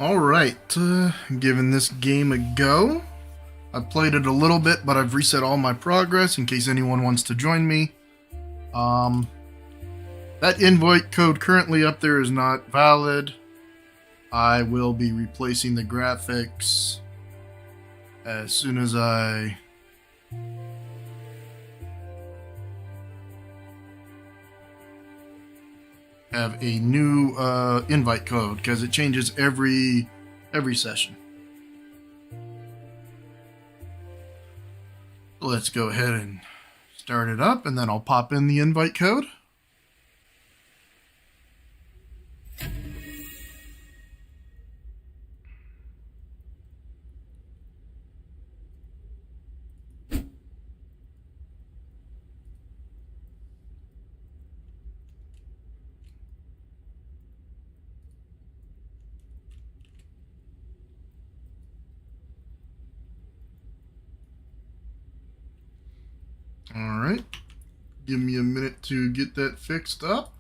Alright, giving this game a go. I've played it a little bit, but I've reset all my progress in case anyone wants to join me. Um, that invite code currently up there is not valid. I will be replacing the graphics as soon as I have a new invite code, because it changes every session. Let's go ahead and start it up, and then I'll pop in the invite code. Alright, give me a minute to get that fixed up.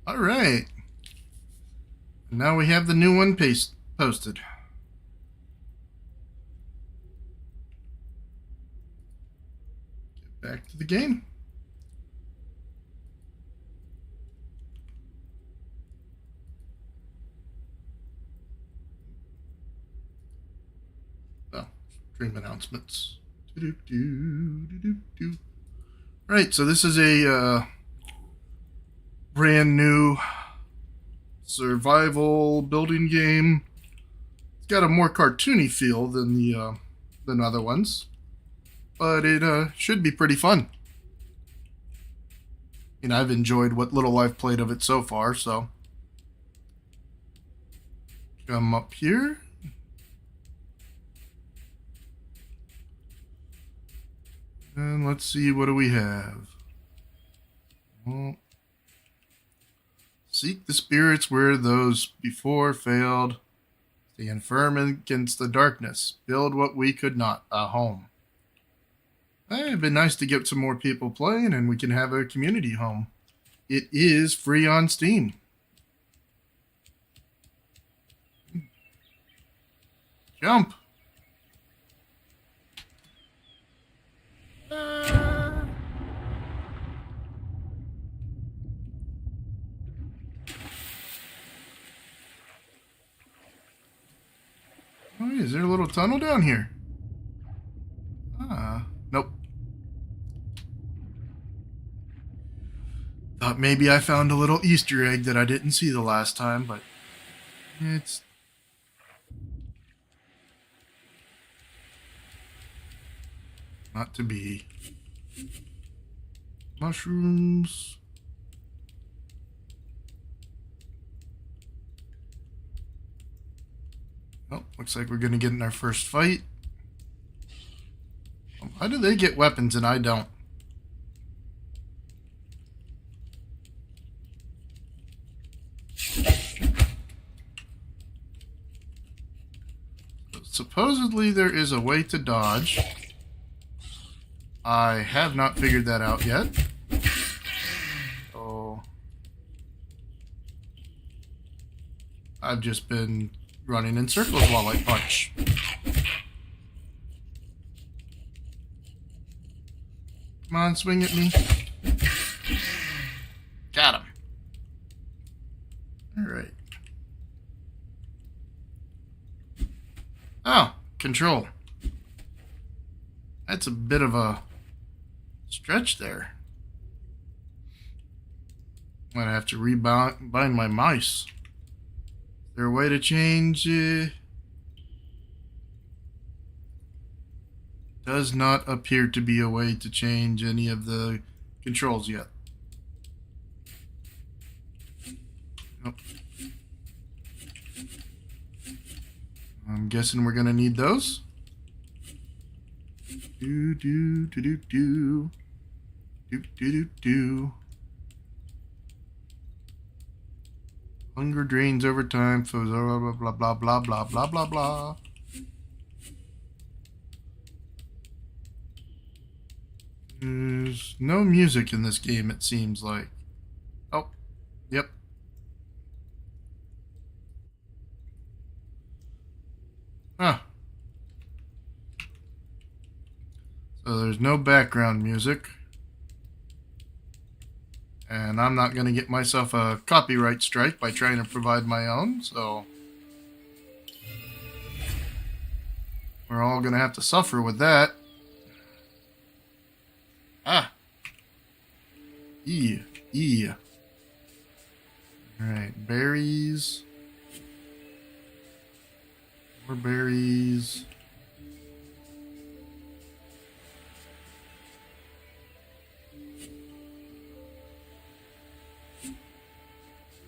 Alright, now we have the new one posted. Get back to the game. Oh, stream announcements. Right, so this is a brand new survival building game. It's got a more cartoony feel than the other ones, but it should be pretty fun. I've enjoyed what little I've played of it so far. So come up here. And let's see, what do we have? Well, seek the spirits where those before failed. Stand firm against the darkness. Build what we could not, a home. It'd been nice to get some more people playing, and we can have a community home. It is free on Steam. Jump. Oh, is there a little tunnel down here? Nope. Thought maybe I found a little Easter egg that I didn't see the last time, but it's not to be. Mushrooms. Oh, looks like we're going to get in our first fight. How do they get weapons and I don't? Supposedly there is a way to dodge. I have not figured that out yet. So I've just been running in circles while I punch. Come on, swing at me. Got him. Alright. Oh, control. That's a bit of a stretch there. I'm gonna have to rebind my mice. Is there a way to change? Does not appear to be a way to change any of the controls yet. Nope. guessing we're gonna need those. Do do do do do do do do do. Hunger drains over time. Blah blah blah blah blah blah blah blah blah. There's no music in this game, it seems like. Oh, yep. Huh. So there's no background music. And I'm not going to get myself a copyright strike by trying to provide my own, so we're all going to have to suffer with that. Ah. Yeah. Alright, berries. More berries.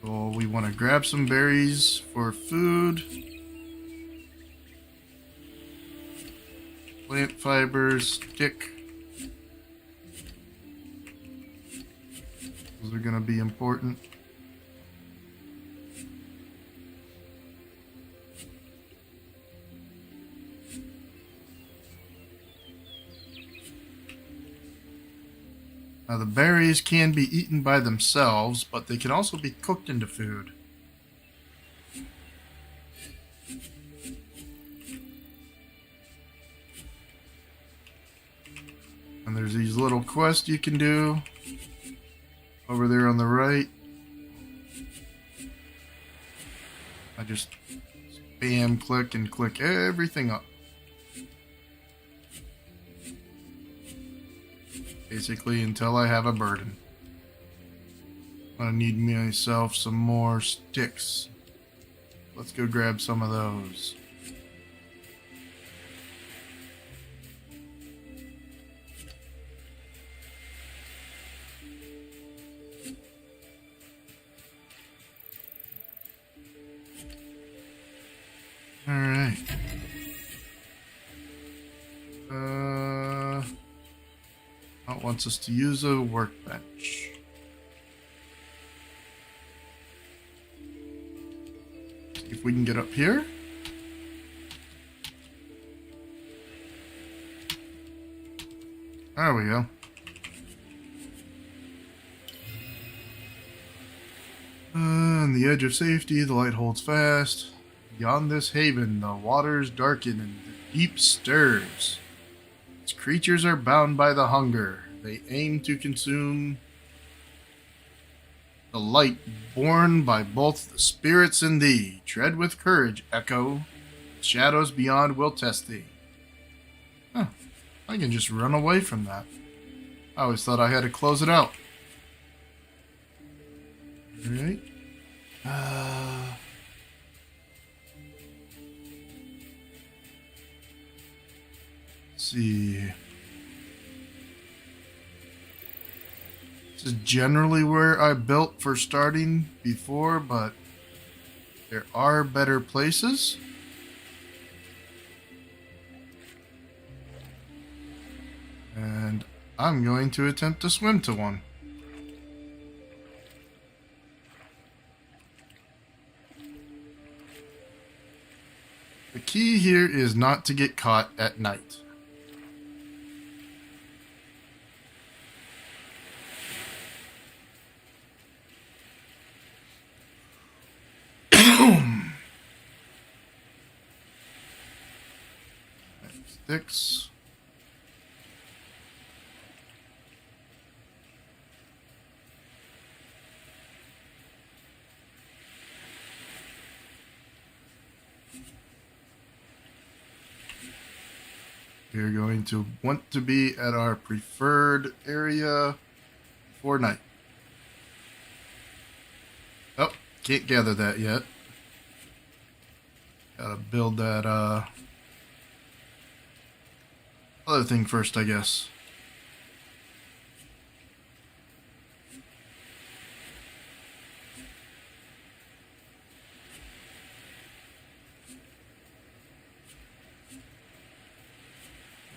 So we want to grab some berries for food. Plant fibers, stick. Those are going to be important. Now the berries can be eaten by themselves, but they can also be cooked into food. And there's these little quests you can do over there on the right. I just spam click and click everything up. Basically until I have a burden. I'm gonna need myself some more sticks. Let's go grab some of those. Alright. It wants us to use a workbench. See if we can get up here. There we go. On the edge of safety, the light holds fast. Beyond this haven, the waters darken and the deep stirs. Its creatures are bound by the hunger. They aim to consume the light borne by both the spirits and thee. Tread with courage, Echo. The shadows beyond will test thee. Huh. I can just run away from that. I always thought I had to close it out. Alright. Let's see. This is generally where I built for starting before, but there are better places. And I'm going to attempt to swim to one. The key here is not to get caught at night. Sticks. We're going to want to be at our preferred area for night. Oh, can't gather that yet. Gotta build that other thing first, I guess.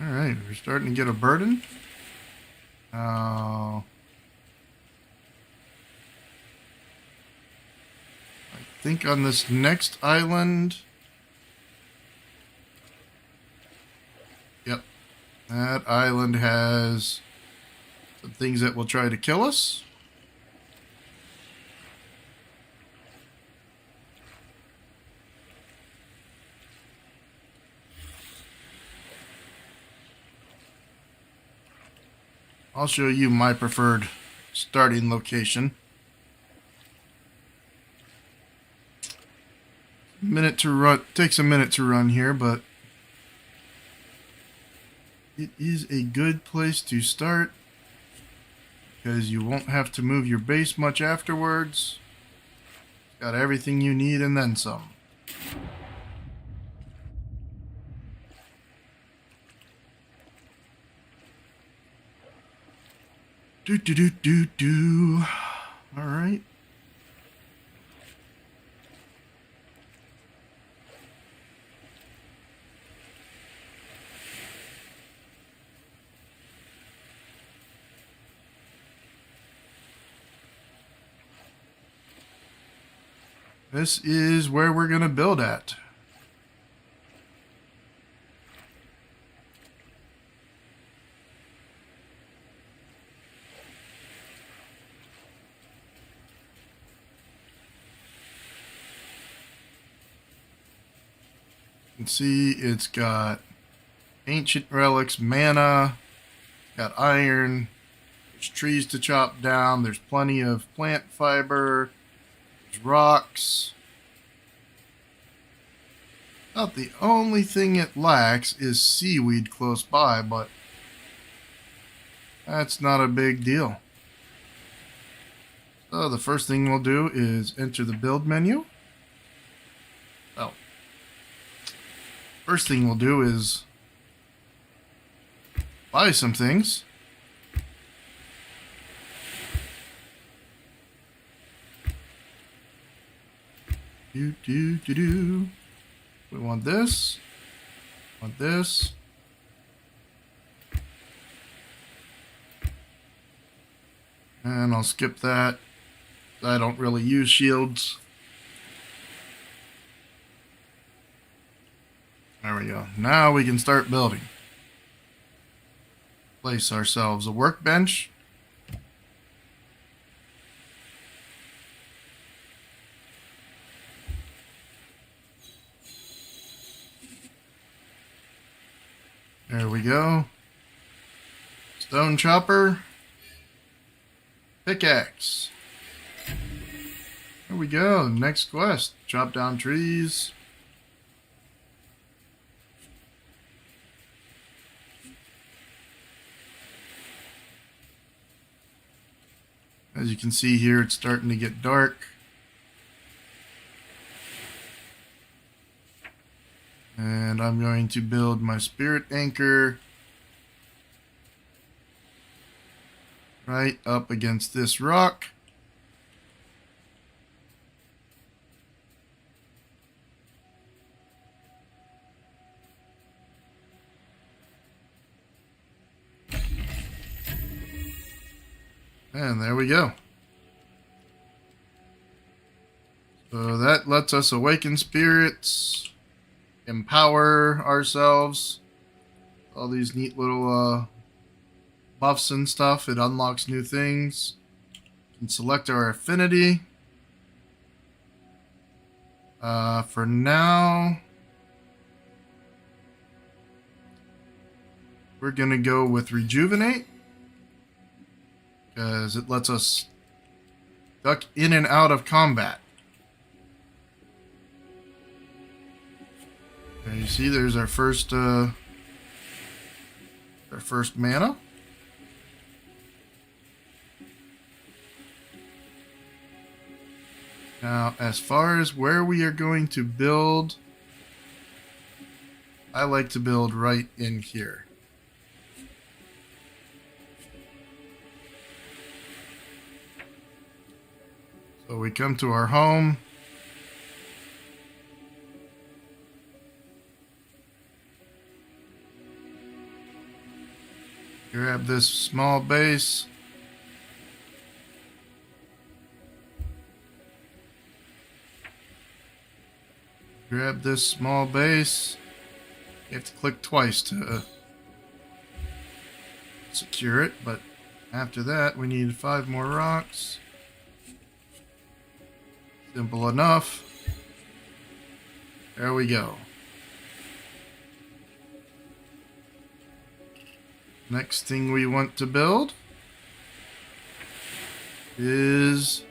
Alright, we're starting to get a burden. I think on this next island... Yep. That island has some things that will try to kill us. I'll show you my preferred starting location. Minute to run. Takes a minute to run here, but it is a good place to start because you won't have to move your base much afterwards. Got everything you need and then some. All right. This is where we're going to build at. You can see it's got ancient relics, mana, got iron, there's trees to chop down, there's plenty of plant fiber, there's rocks. About the only thing it lacks is seaweed close by, but that's not a big deal. So the first thing we'll do is enter the build menu. Oh. First thing we'll do is buy some things. We want this. Want this. And I'll skip that. I don't really use shields. There we go. Now we can start building. Place ourselves a workbench. There we go. Stone chopper. Pickaxe. There we go. Next quest. Chop down trees. As you can see here, it's starting to get dark. And I'm going to build my spirit anchor right up against this rock. And there we go. So that lets us awaken spirits, empower ourselves, all these neat little buffs and stuff. It unlocks new things. We can select our affinity. For now, we're going to go with rejuvenate, because it lets us duck in and out of combat. There you see, there's our first mana. Now, as far as where we are going to build, I like to build right in here. So we come to our home. Grab this small base. Grab this small base. You have to click twice to secure it, but after that we need 5 more rocks. Simple enough. There we go. Next thing we want to build is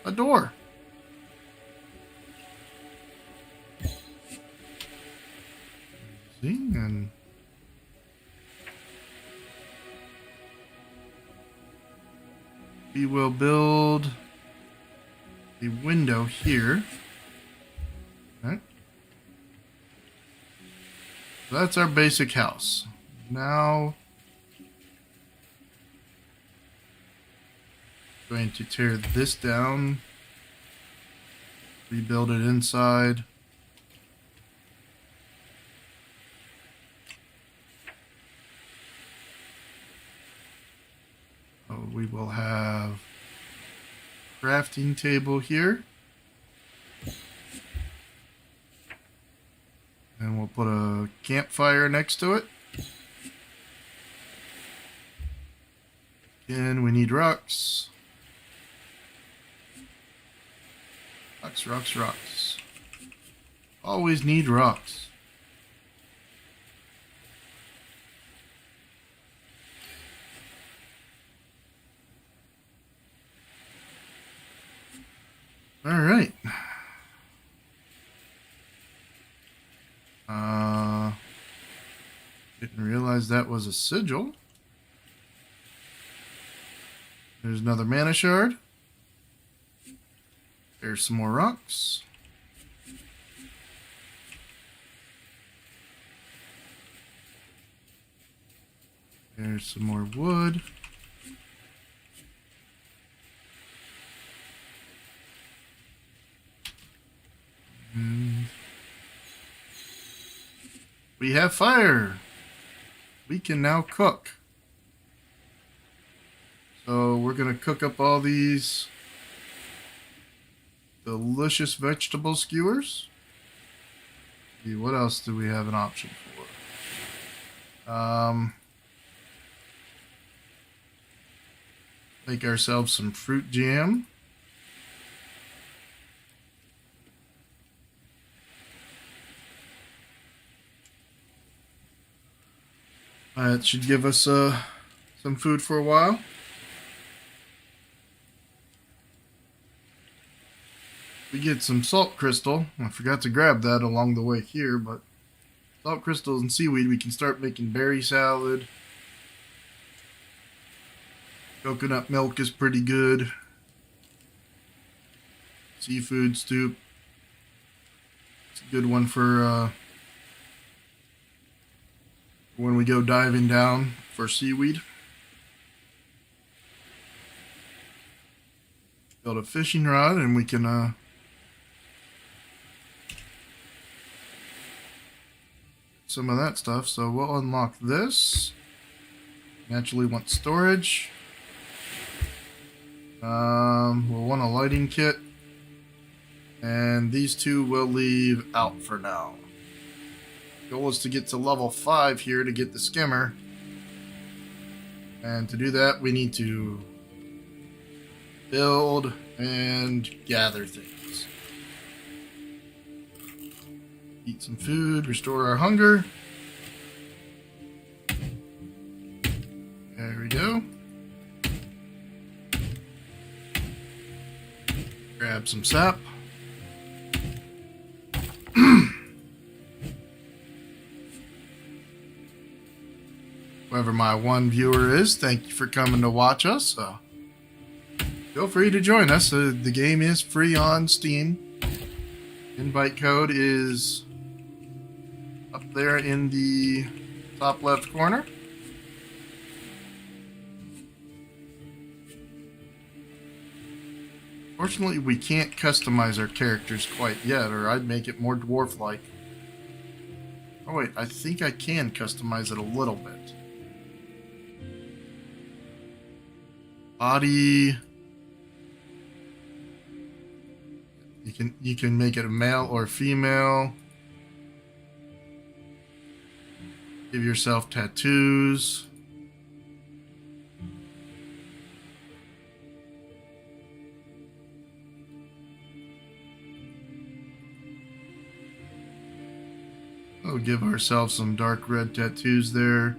a door. See, and we will build a window here. Okay. So that's our basic house. Now, I'm going to tear this down, rebuild it inside. So we will have a crafting table here. And we'll put a campfire next to it. Again, we need rocks. Rocks, rocks, rocks. Always need rocks. All right. Didn't realize that was a sigil. There's another mana shard. There's some more rocks. There's some more wood. And we have fire. We can now cook. So we're going to cook up all these delicious vegetable skewers. See, what else do we have an option for? Make ourselves some fruit jam. That should give us some food for a while. We get some salt crystal. I forgot to grab that along the way here, but salt crystals and seaweed, we can start making berry salad. Coconut milk is pretty good. Seafood stew. It's a good one for when we go diving down for seaweed. Build a fishing rod and we can some of that stuff. So we'll unlock this. Naturally want storage. We'll want a lighting kit. And these two we'll leave out for now. Goal is to get to level 5 here to get the skimmer. And to do that, we need to build and gather things. Eat some food, restore our hunger. There we go. Grab some sap. Whoever my one viewer is, thank you for coming to watch us. Feel free to join us. The game is free on Steam. Invite code is up there in the top left corner. Fortunately, we can't customize our characters quite yet, or I'd make it more dwarf-like. Oh wait, I think I can customize it a little bit. Body. You can make it a male or female. Give yourself tattoos. We'll give ourselves some dark red tattoos there.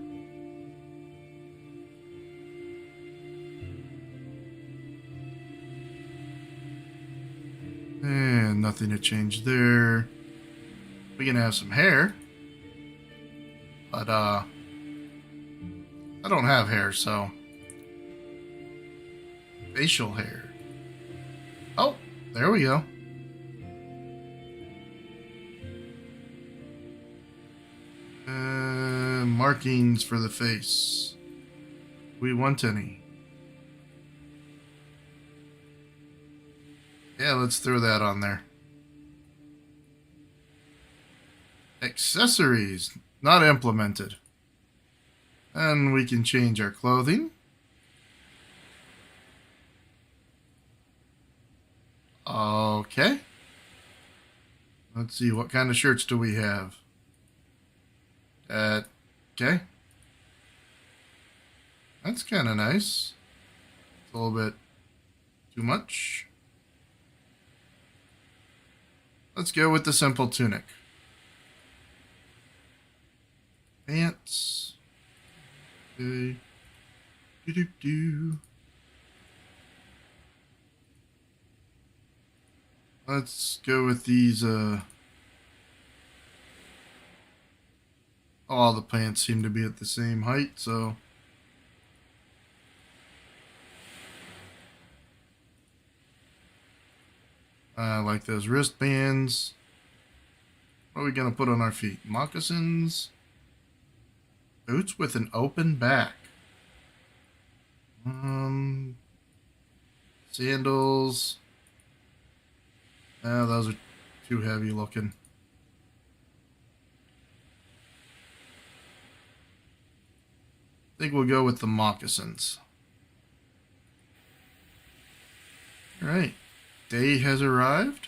And nothing to change there. We can have some hair. But, I don't have hair, so. Facial hair. Oh, there we go. Markings for the face. Do we want any? Yeah, let's throw that on there. Accessories, not implemented. And we can change our clothing. Okay. Let's see, what kind of shirts do we have? Okay. That's kind of nice. It's a little bit too much. Let's go with the simple tunic. Pants. Okay. Do. Let's go with these, all the pants seem to be at the same height, so. I like those wristbands. What are we going to put on our feet? Moccasins. Boots with an open back. Sandals. Those are too heavy looking. I think we'll go with the moccasins. All right. Day has arrived.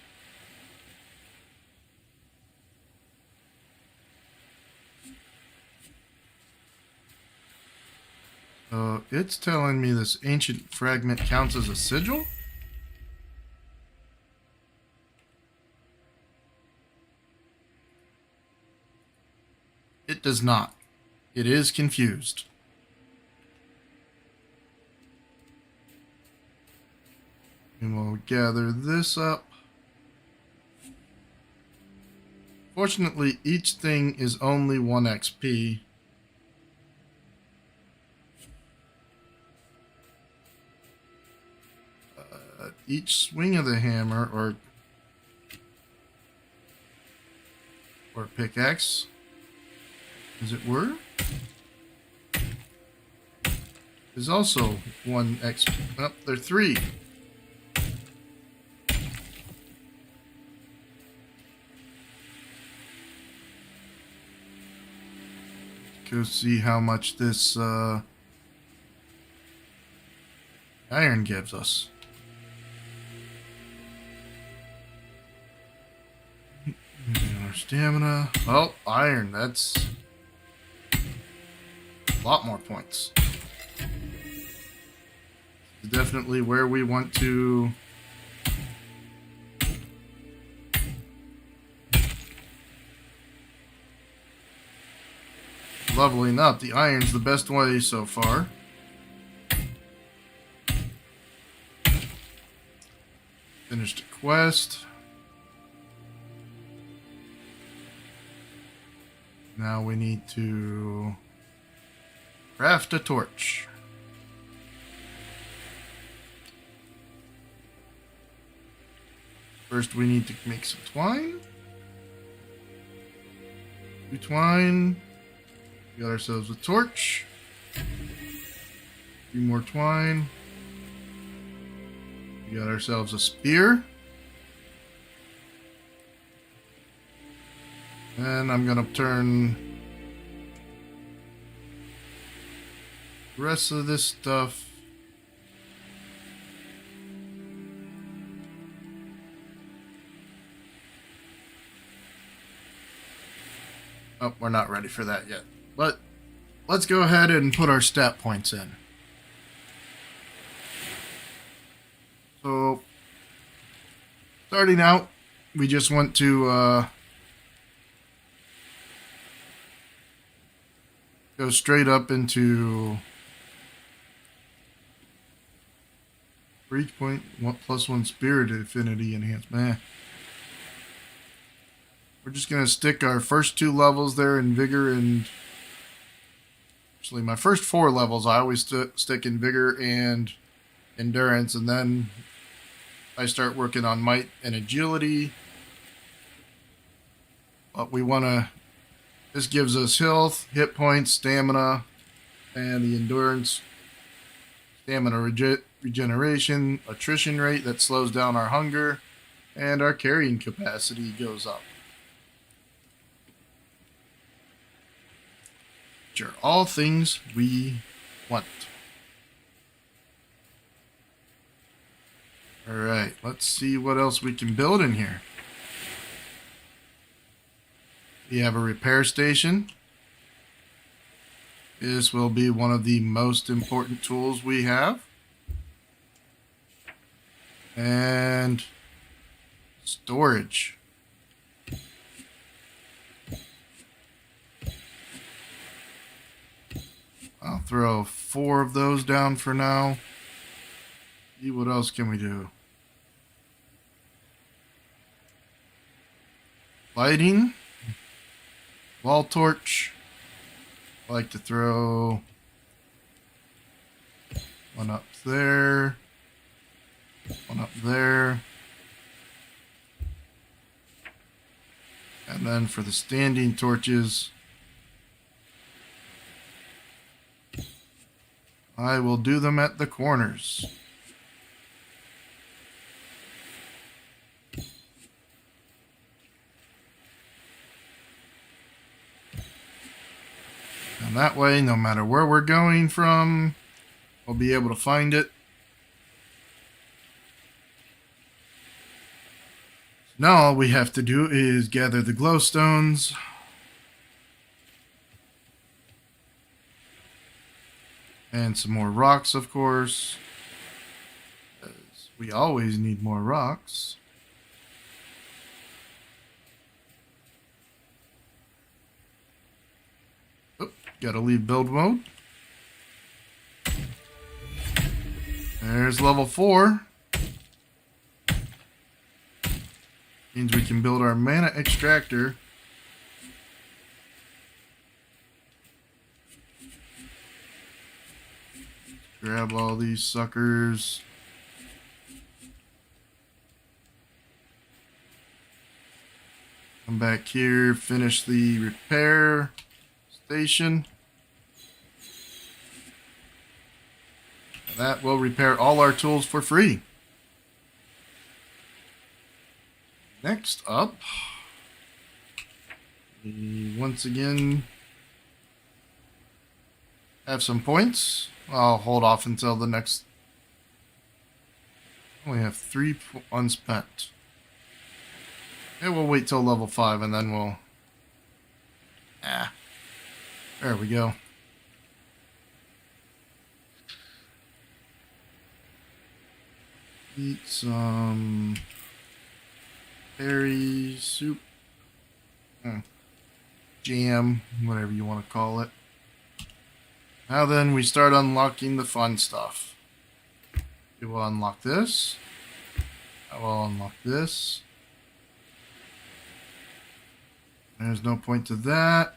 It's telling me this ancient fragment counts as a sigil. It does not. It is confused. And we'll gather this up. Fortunately, each thing is only 1 XP. Each swing of the hammer or pickaxe, as it were, is also 1 XP. Oh, they're 3. Go see how much this iron gives us. Our stamina. Oh, iron. That's a lot more points. Definitely where we want to leveling up. The iron's the best way so far. Finished a quest. Now we need to craft a torch. First we need to make some twine. 2 twine. We got ourselves a torch. 3 more twine. We got ourselves a spear. And I'm going to turn the rest of this stuff Oh, we're not ready for that yet. But let's go ahead and put our stat points in. So, starting out, we just want to go straight up into for each point, +1 spirit affinity enhancement. We're just going to stick our first 2 levels there in vigor and actually my first 4 levels I always stick in vigor and endurance, and then I start working on might and agility. But we want to, this gives us health, hit points, stamina, and the endurance, stamina regeneration, attrition rate that slows down our hunger, and our carrying capacity goes up. Which are all things we want. Alright, let's see what else we can build in here. We have a repair station. This will be one of the most important tools we have. And storage. I'll throw 4 of those down for now. See what else can we do? Lighting. Wall torch. I like to throw 1 up there. 1 up there. And then for the standing torches, I will do them at the corners. And that way, no matter where we're going from, we'll be able to find it. Now all we have to do is gather the glowstones. And some more rocks, of course. Because we always need more rocks. Oh, gotta leave build mode. There's level 4. Means we can build our mana extractor. Grab all these suckers. Come back here, finish the repair station. That will repair all our tools for free. Next up, we once again have some points. I'll hold off until the next. We have 3 unspent. Yeah, we'll wait till level 5 and then we'll. There we go. Eat some berry soup, jam, whatever you want to call it. Now then, we start unlocking the fun stuff. We will unlock this. I will unlock this. There's no point to that.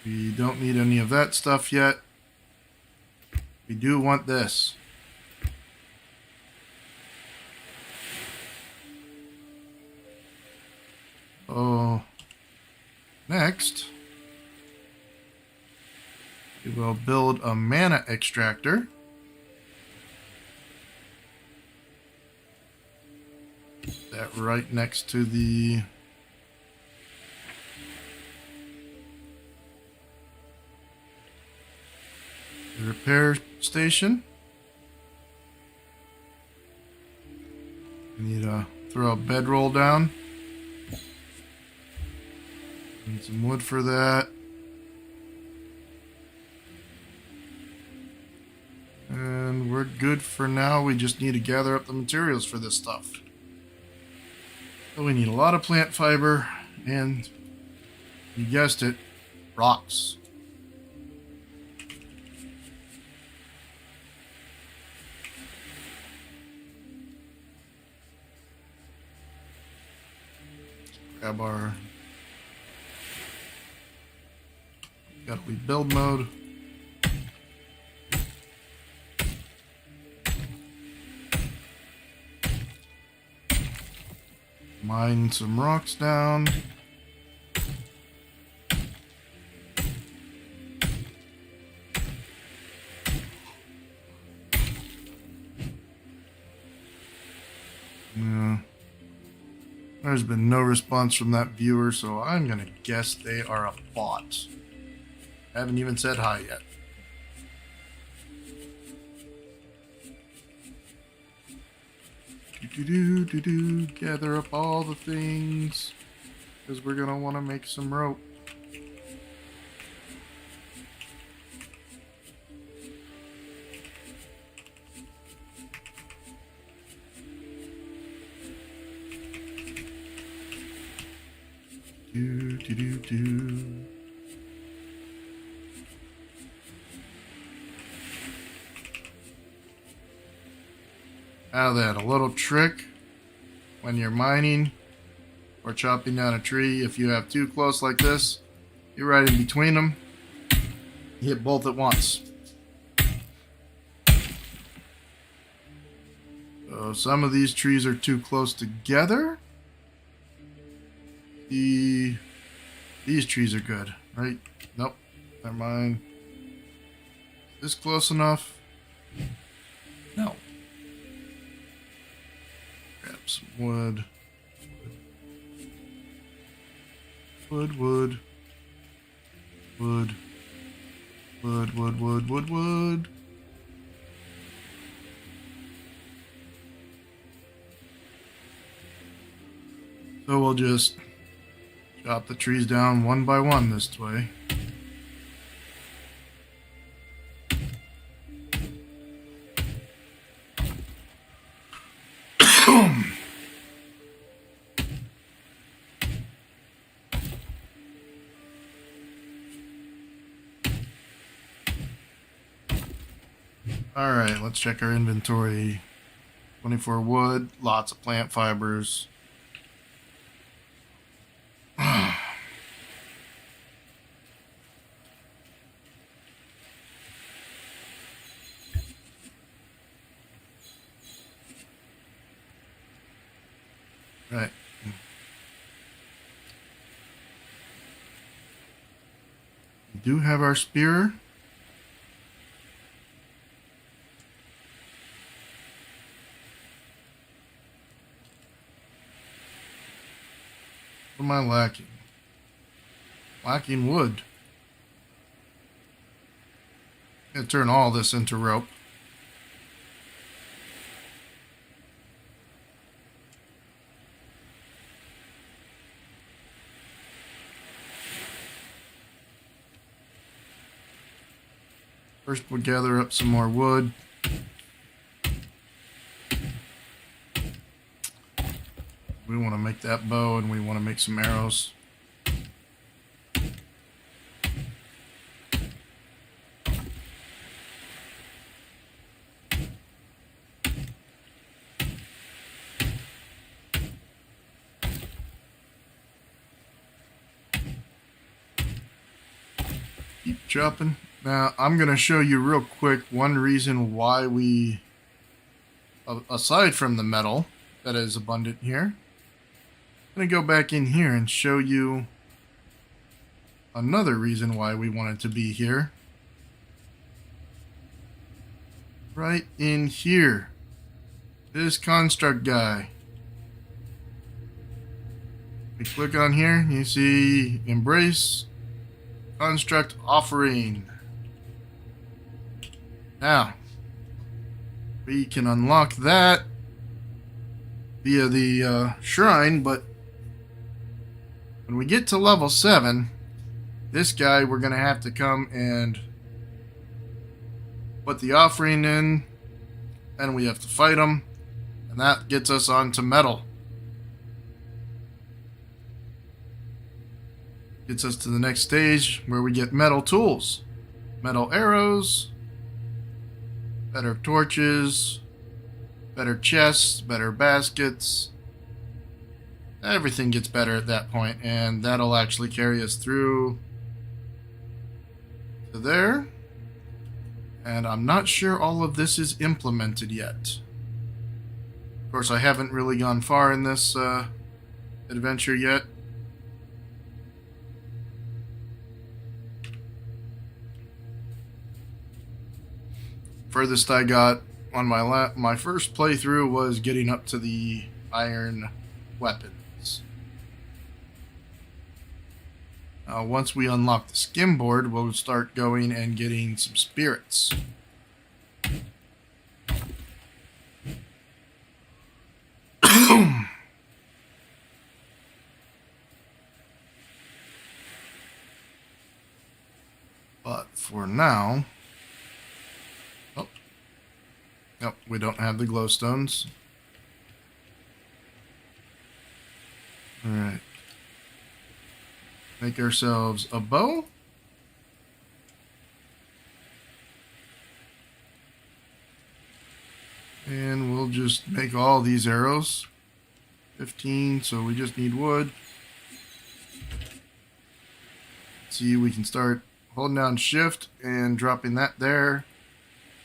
We don't need any of that stuff yet. We do want this. Oh, next, we will build a mana extractor. That right next to the repair station. We need to throw a bedroll down. Need some wood for that. And we're good for now. We just need to gather up the materials for this stuff. So we need a lot of plant fiber and, you guessed it, rocks. Grab our... Gotta leave build mode. Mine some rocks down. Yeah. There's been no response from that viewer, so I'm gonna guess they are a bot. Haven't even said hi yet. Gather up all the things, because we're gonna want to make some rope. Now that, a little trick when you're mining or chopping down a tree, if you have two close like this, you're right in between them, you hit both at once. So some of these trees are too close together. These trees are good, right? Nope, never mind. Is this close enough? No. Grab some wood. Wood. Wood. So we'll just chop the trees down one by one this way. Alright, let's check our inventory. 24 wood, lots of plant fibers. Right. We do have our spear. What am I lacking? Lacking wood. I'm gonna turn all this into rope. First, we'll gather up some more wood. We want to make that bow, and we want to make some arrows. Keep chopping. Now, I'm going to show you real quick one reason why we, aside from the metal that is abundant here, I'm going to go back in here and show you another reason why we wanted to be here. Right in here. This construct guy. We click on here, you see embrace, construct offering. Now, we can unlock that via the shrine, but When we get to level 7, this guy we're going to have to come and put the offering in, and we have to fight him, and that gets us onto metal. Gets us to the next stage where we get metal tools, metal arrows, better torches, better chests, better baskets. Everything gets better at that point, and that'll actually carry us through to there. And I'm not sure all of this is implemented yet. Of course, I haven't really gone far in this adventure yet. Furthest I got on my first playthrough was getting up to the iron weapons. Once we unlock the skimboard, we'll start going and getting some spirits. But for now... Nope, we don't have the glowstones. Alright. Make ourselves a bow. And we'll just make all these arrows. 15, so we just need wood. See, we can start holding down shift and dropping that there.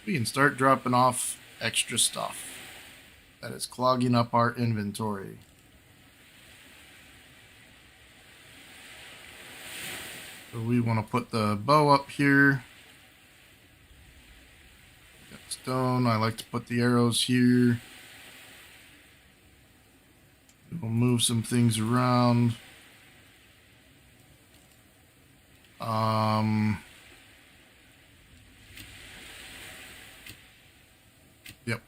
We can start dropping off extra stuff that is clogging up our inventory. So we want to put the bow up here. Got stone. I like to put the arrows here. We'll move some things around. Yep.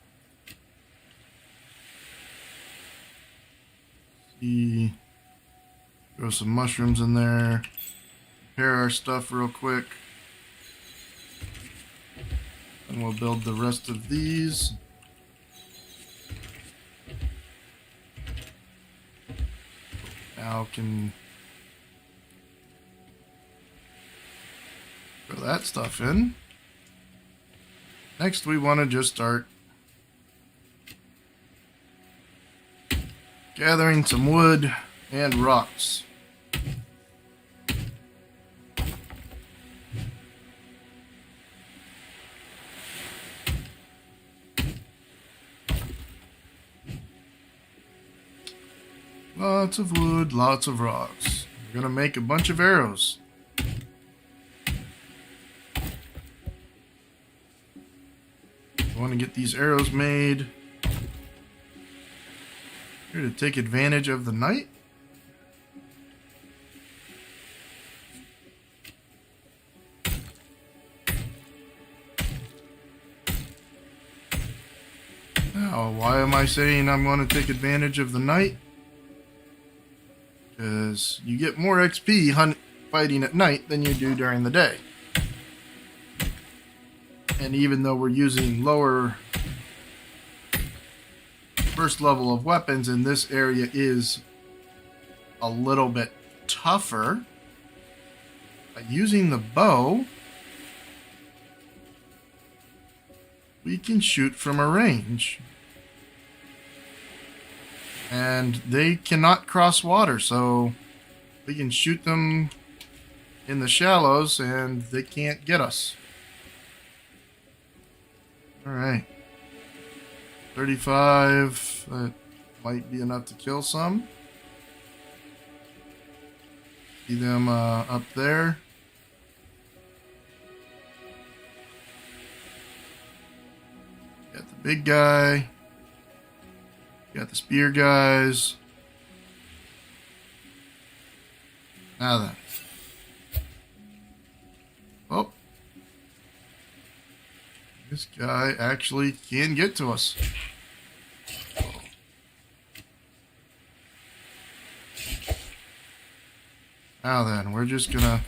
See, throw some mushrooms in there. Prepare our stuff real quick. And we'll build the rest of these. Now can throw that stuff in. Next we want to just start gathering some wood and rocks. Lots of wood, lots of rocks. We're gonna make a bunch of arrows. I want to get these arrows made. Here to take advantage of the night. Now, why am I saying I'm going to take advantage of the night? Because you get more XP fighting at night than you do during the day. And even though we're using lower first level of weapons, and this area is a little bit tougher, by using the bow, we can shoot from a range. And they cannot cross water, so we can shoot them in the shallows and they can't get us. Alright. 35. That might be enough to kill some. See them up there. Got the big guy. Got the spear guys. Now then. Oh. This guy actually can get to us. Now then, we're just gonna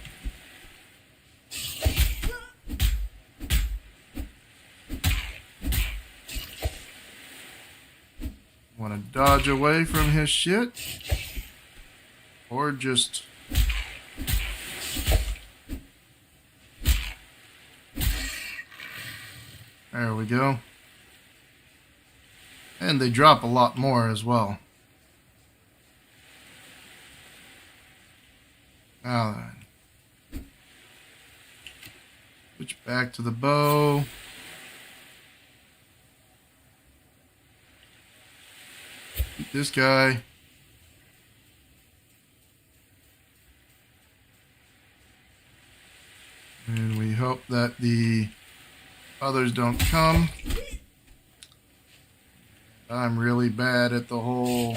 want to dodge away from his shit, or just there we go. And they drop a lot more as well. Now then, switch back to the bow. Shoot this guy. And we hope that the others don't come. I'm really bad at the whole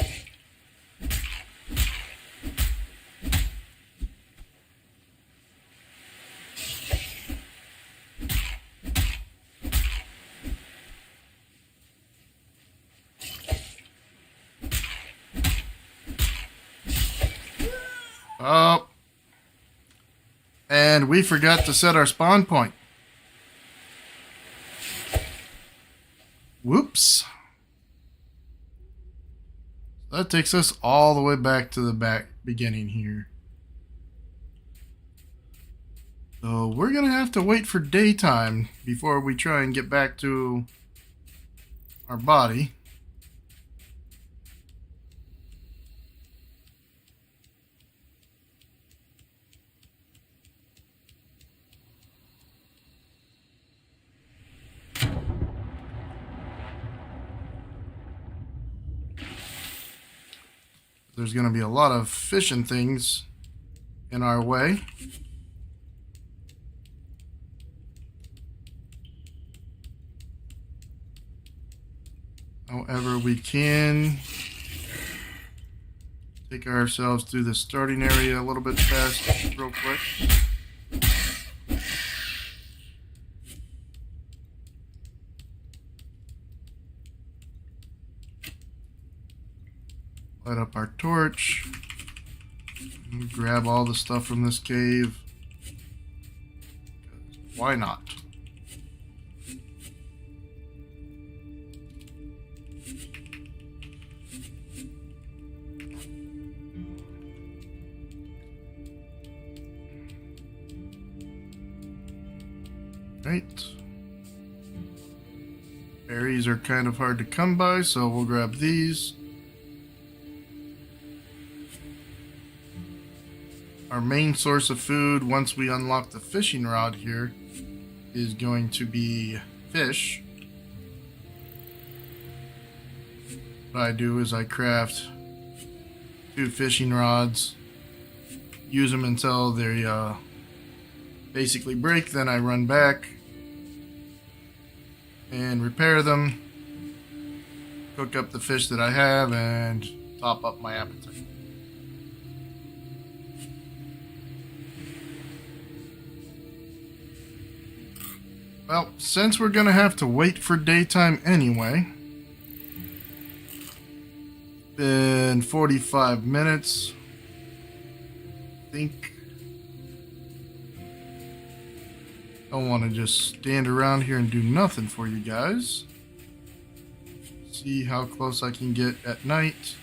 oh, and we forgot to set our spawn point. Whoops. That takes us all the way back to the beginning here. So we're going to have to wait for daytime before we try and get back to our body. There's going to be a lot of fishing things in our way. However, we can take ourselves through the starting area a little bit fast, real quick. Light up our torch. Grab all the stuff from this cave. Why not? Right. Berries are kind of hard to come by, so we'll grab these. Our main source of food, once we unlock the fishing rod here, is going to be fish. What I do is I craft 2 fishing rods, use them until they basically break, then I run back and repair them, cook up the fish that I have, and top up my appetite. Well, since we're going to have to wait for daytime anyway, been 45 minutes, I think. Don't want to just stand around here and do nothing for you guys. See how close I can get at night.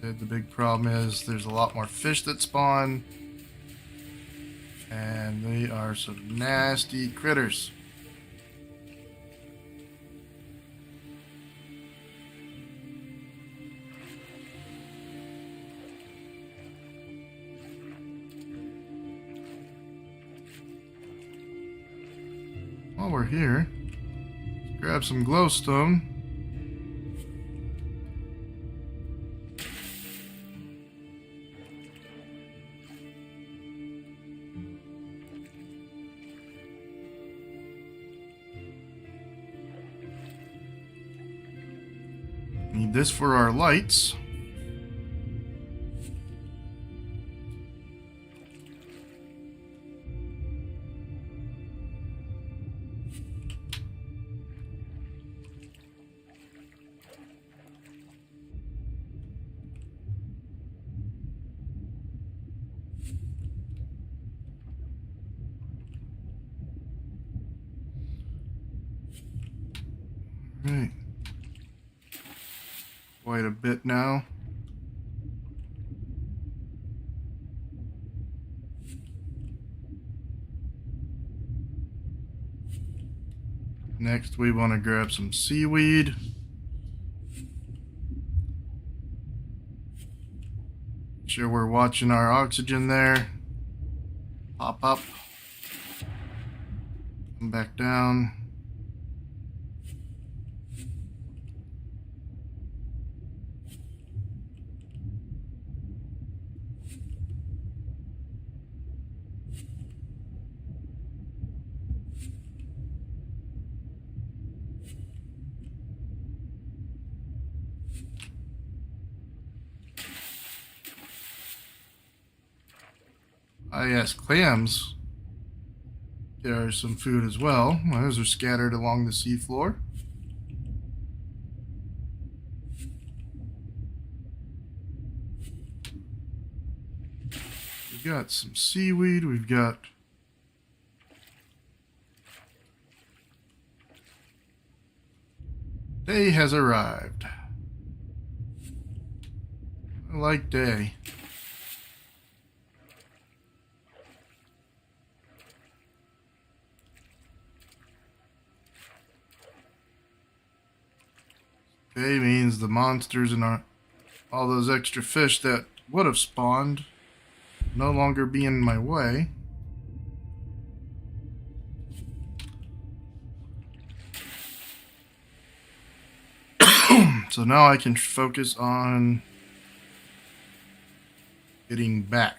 Said the big problem is there's a lot more fish that spawn. And they are some nasty critters. While we're here, let's grab some glowstone. Need this for our lights. Right. Quite a bit now. Next, we want to grab some seaweed. Make sure we're watching our oxygen there. Pop up. Come back down. Ah, yes, clams. There are some food as well. Those are scattered along the seafloor. We've got some seaweed. We've got day has arrived. I like day. Day means the monsters and all those extra fish that would have spawned no longer be in my way. So now I can focus on getting back.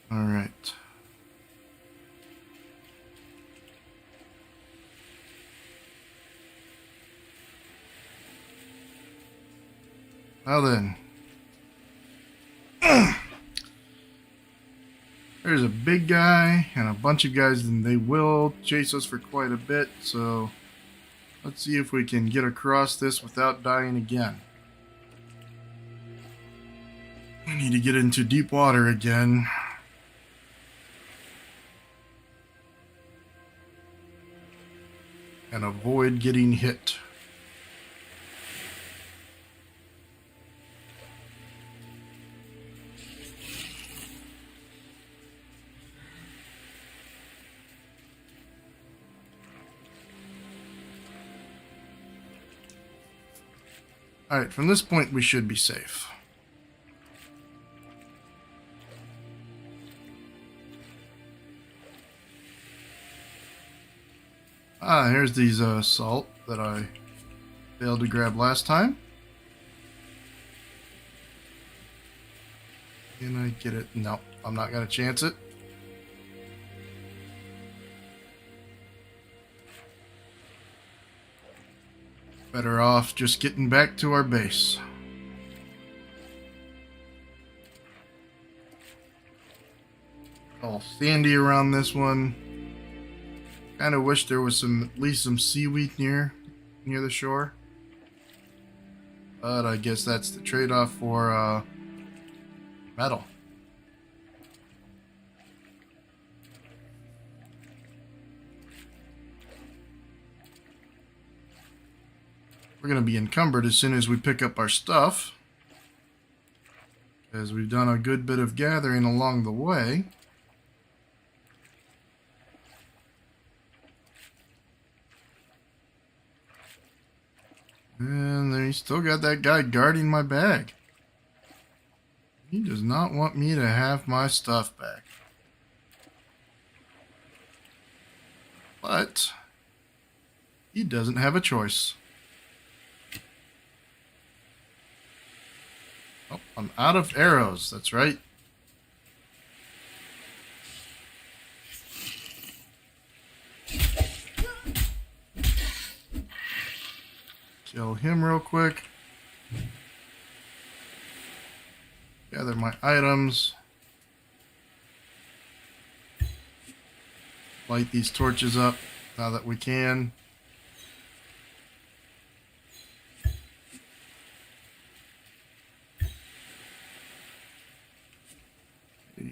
All right. Now then. There's a big guy and a bunch of guys, and they will chase us for quite a bit, so let's see if we can get across this without dying again. We need to get into deep water again. And avoid getting hit. Alright, from this point we should be safe. Ah, here's these salt that I failed to grab last time. Can I get it? No, I'm not going to chance it. Better off just getting back to our base. All sandy around this one. Kind of wish there was at least some seaweed near the shore. But I guess that's the trade-off for metal. We're going to be encumbered as soon as we pick up our stuff, as we've done a good bit of gathering along the way. And they still got that guy guarding my bag. He does not want me to have my stuff back. But he doesn't have a choice. Oh, I'm out of arrows. That's right. Kill him real quick. Gather my items. Light these torches up now that we can.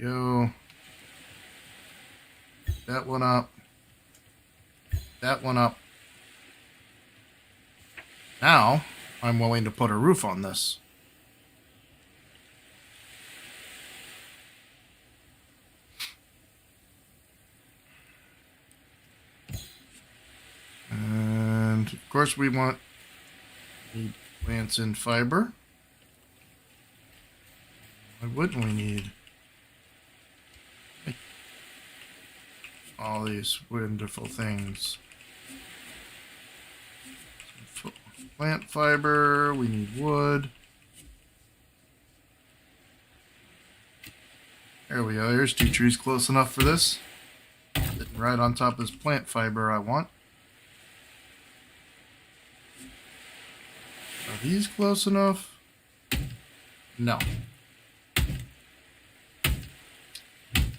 go. That one up. That one up. Now, I'm willing to put a roof on this. And, of course, we want plants and fiber. What wouldn't we need? All these wonderful things. Plant fiber, we need wood. There we go, here's 2 trees close enough for this. Sitting right on top of this plant fiber I want. Are these close enough? No.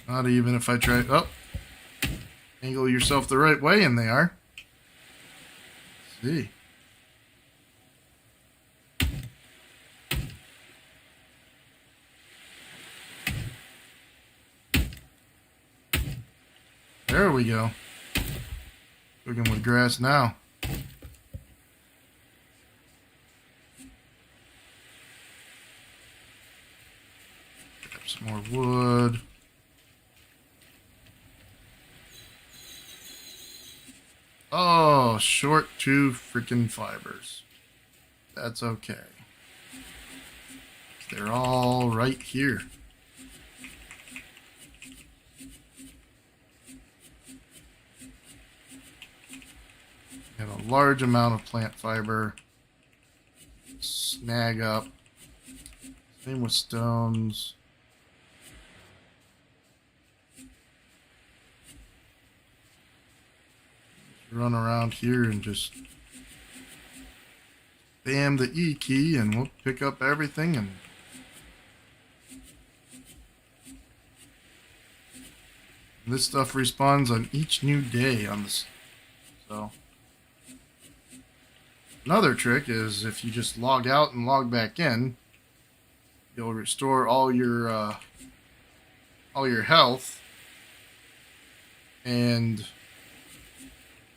Not even if I try. Oh! Angle yourself the right way and they are. Let's see. There we go. Cooking with grass now. Grab some more wood. Oh, short 2 freaking fibers. That's okay. They're all right here. Have a large amount of plant fiber. Snag up. Same with stones. Run around here and just spam the E key and we'll pick up everything. And this stuff respawns on each new day on this. So another trick is if you just log out and log back in, you'll restore all your health, and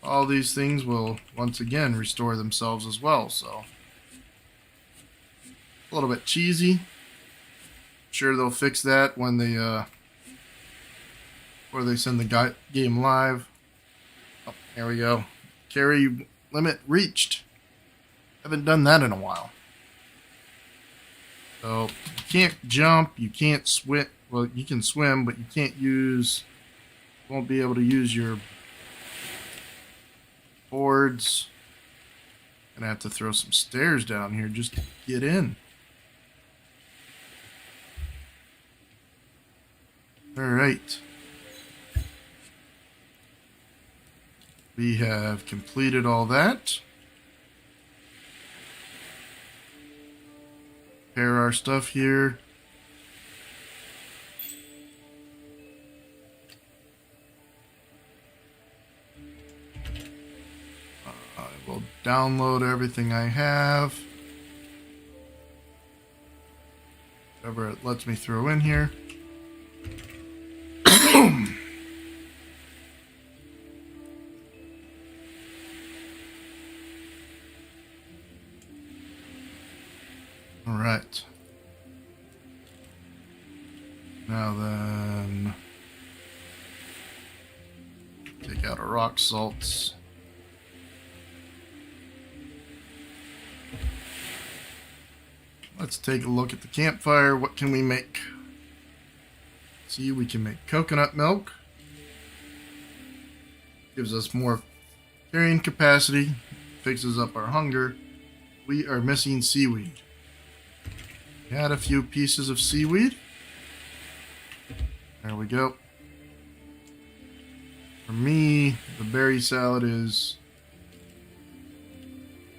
all these things will once again restore themselves as well. So a little bit cheesy. Sure, they'll fix that when they before they send the game live. Oh, there we go. Carry limit reached. Haven't done that in a while. So you can't jump, you can't swim. Well, you can swim, but you can't use. Won't be able to use your boards. Gonna have to throw some stairs down here just to get in. Alright. We have completed all that. Prepare our stuff here. I will download everything I have. Whatever it lets me throw in here. All right. Now then, take out our rock salts. Let's take a look at the campfire. What can we make? See, we can make coconut milk. Gives us more carrying capacity. Fixes up our hunger. We are missing seaweed. Add a few pieces of seaweed. There we go. For me, the berry salad is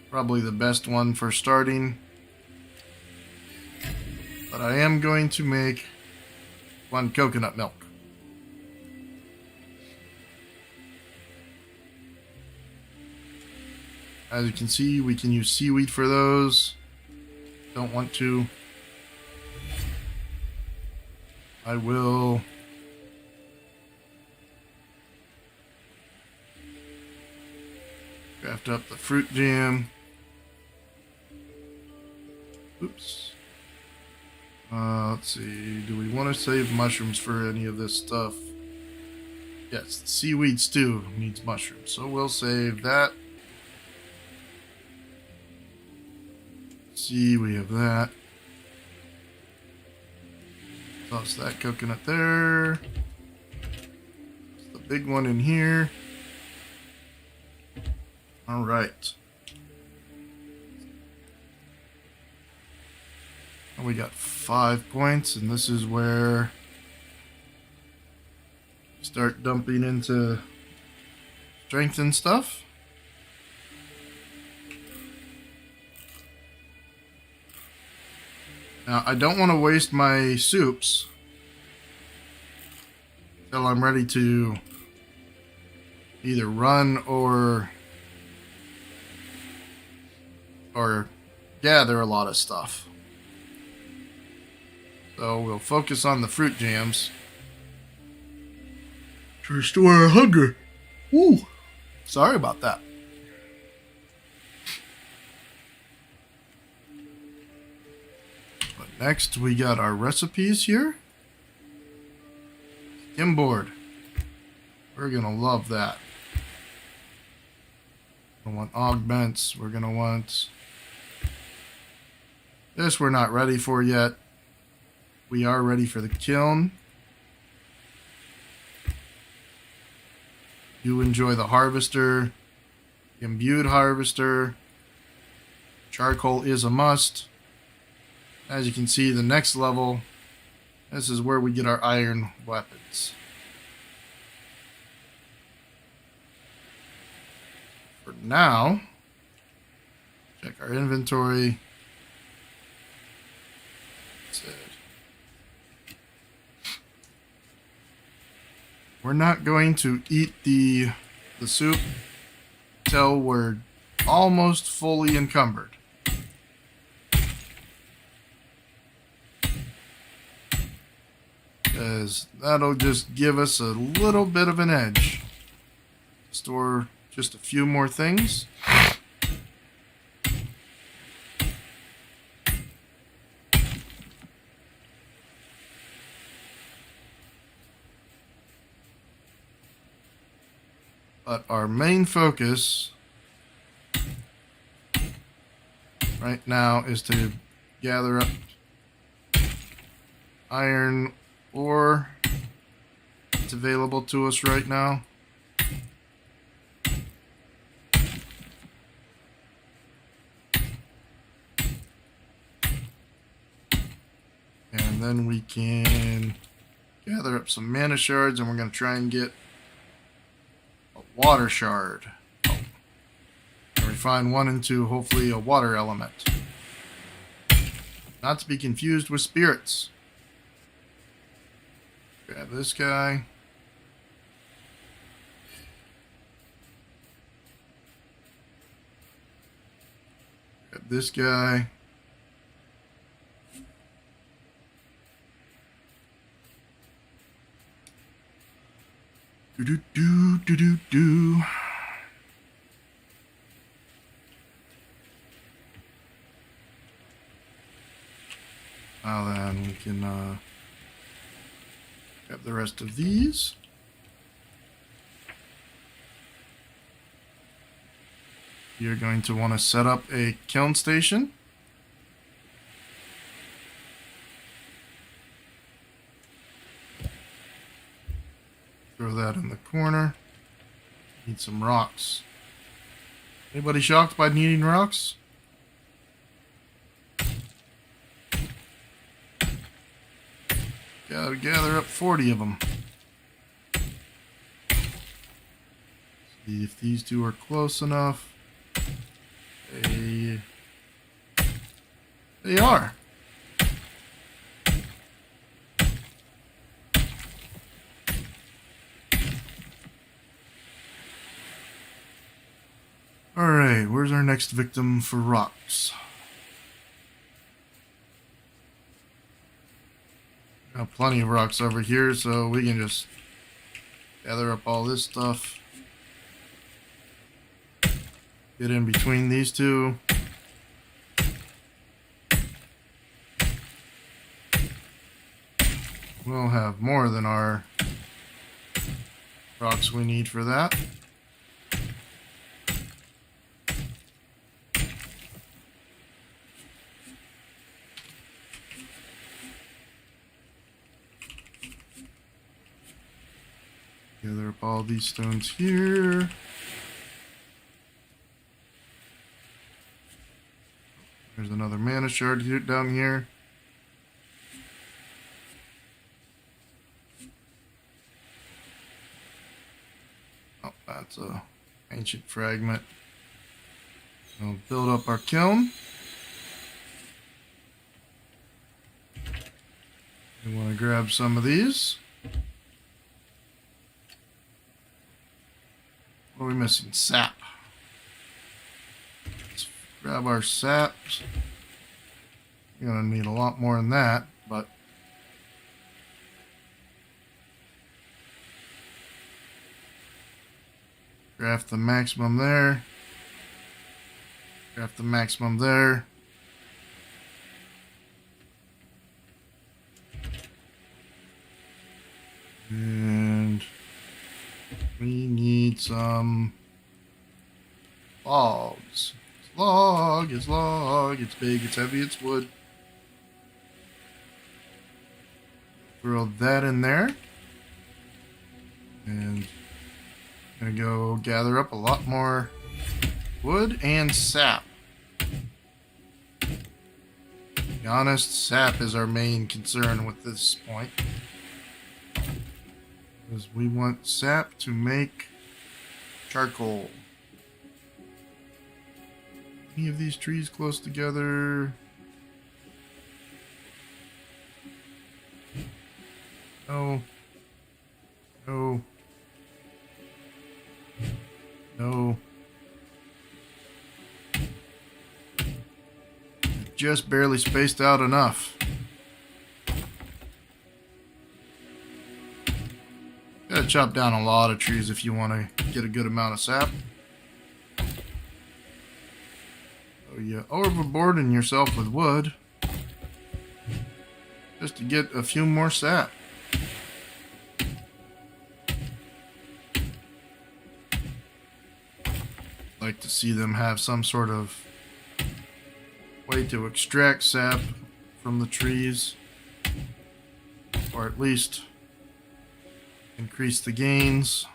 probably the best one for starting. But I am going to make one coconut milk. As you can see, we can use seaweed for those. Don't want to. I will craft up the fruit jam. Oops. Let's see. Do we want to save mushrooms for any of this stuff? Yes, the seaweed stew needs mushrooms, so we'll save that. See, we have that. Toss that coconut there. It's the big one in here. All right. And we got 5 points, and this is where we start dumping into strength and stuff. Now, I don't want to waste my soups until I'm ready to either run or gather a lot of stuff. So we'll focus on the fruit jams to restore our hunger. Woo! Sorry about that. But next we got our recipes here. Skim board. We're gonna love that. We want augments. We're gonna want this. We're not ready for yet. We are ready for the kiln. You enjoy the harvester, the imbued harvester. Charcoal is a must. As you can see, the next level, this is where we get our iron weapons. For now, check our inventory. That's it. We're not going to eat the soup till we're almost fully encumbered. Because that'll just give us a little bit of an edge. Store just a few more things. But our main focus right now is to gather up iron ore that's available to us right now. And then we can gather up some mana shards, and we're going to try and get water shard. And refine 1 into hopefully a water element. Not to be confused with spirits. Grab this guy. Grab this guy. Do do do do do. Now then, we can grab the rest of these. You're going to want to set up a kiln station. Throw that in the corner. Need some rocks. Anybody shocked by needing rocks? Gotta gather up 40 of them. See if these two are close enough. They are. Alright, where's our next victim for rocks? Have plenty of rocks over here, so we can just gather up all this stuff. Get in between these two. We'll have more than our rocks we need for that. Gather up all these stones here. There's another mana shard here, down here. Oh, that's a ancient fragment. We'll build up our kiln. We want to grab some of these. What are we missing? Sap. Let's grab our saps. We're going to need a lot more than that, but craft the maximum there. Craft the maximum there. And we need some logs. It's log, it's log, it's big, it's heavy, it's wood. Throw that in there. And I'm gonna go gather up a lot more wood and sap. To be honest, sap is our main concern with this point. Because we want sap to make charcoal. Any of these trees close together? No. No. No. Just barely spaced out enough. Gotta chop down a lot of trees if you want to get a good amount of sap. So you overboarding yourself with wood just to get a few more sap. Like to see them have some sort of way to extract sap from the trees, or at least increase the gains.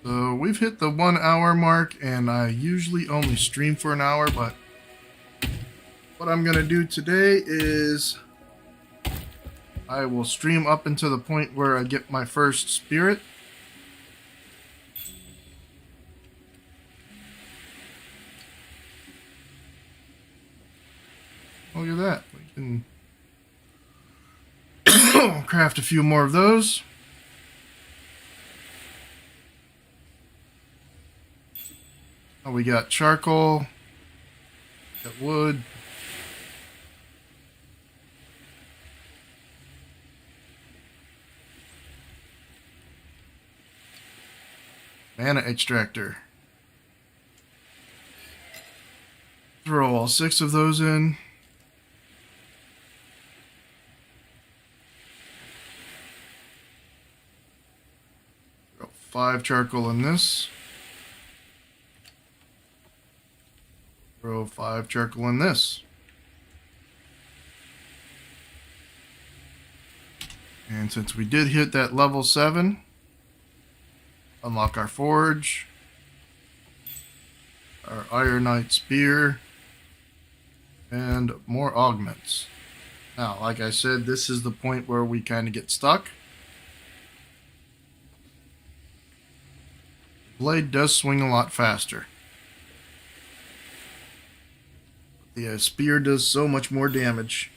So we've hit the 1 hour mark, and I usually only stream for an hour, but what I'm going to do today is I will stream up until the point where I get my first spirit. Look at that. We can craft a few more of those. Oh, we got charcoal, got wood. Mana extractor. Throw all 6 of those in. Throw 5 charcoal in this. Throw 5 charcoal in this. And since we did hit that level 7, unlock our forge, our ironite spear, and more augments. Now, like I said, this is the point where we kind of get stuck. The blade does swing a lot faster. The spear does so much more damage.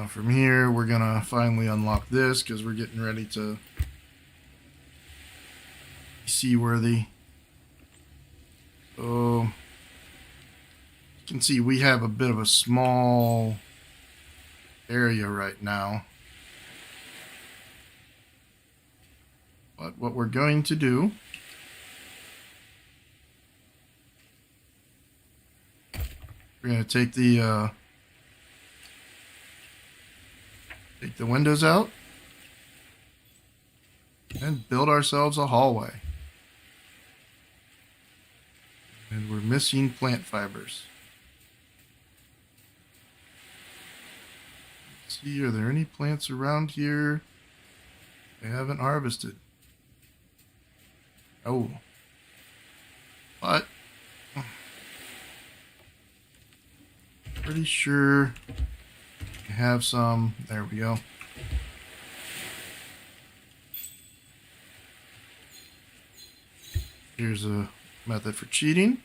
From here, we're gonna finally unlock this because we're getting ready to seaworthy. So you can see we have a bit of a small area right now. But what we're going to do, we're going to take the windows out and build ourselves a hallway. And we're missing plant fibers. Let's see, are there any plants around here they haven't harvested? Oh. But pretty sure we have some. There we go. Here's a method for cheating.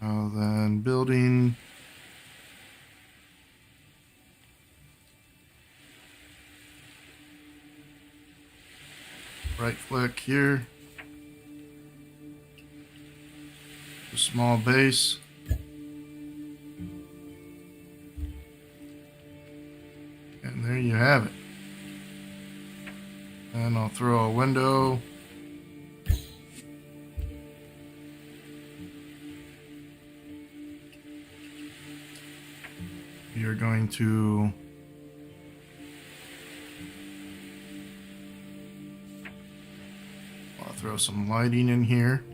Then building. Right click here. A small base. And there you have it. And I'll throw a window. We are going to throw some lighting in here.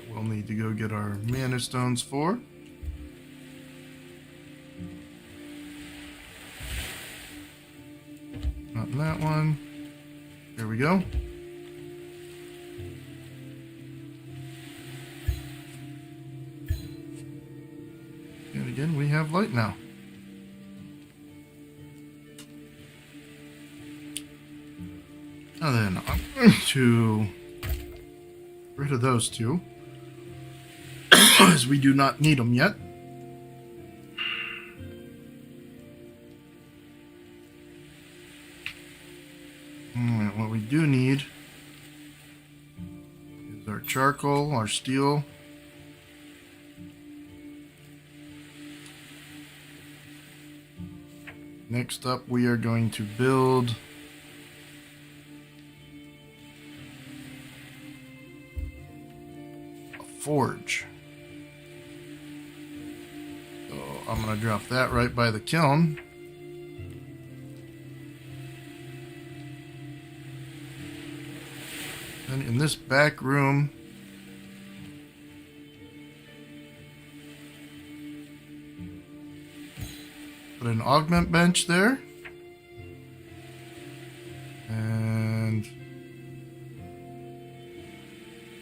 We'll need to go get our mana stones for. Not in that one. There we go. And again, we have light now. Now then, I'm going to get rid of those two, as we do not need them yet. And what we do need is our charcoal, our steel. Next up, we are going to build a forge. So I'm going to drop that right by the kiln. Then in this back room, put an augment bench there. And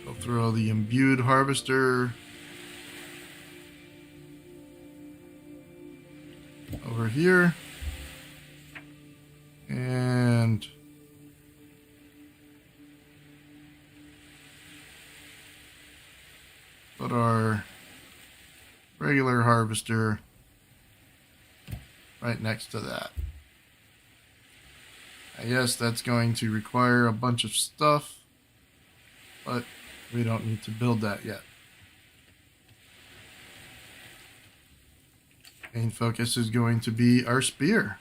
I'll throw the imbued harvester over here. And put our regular harvester right next to that. Yes, that's going to require a bunch of stuff, but we don't need to build that yet. Main focus is going to be our spear.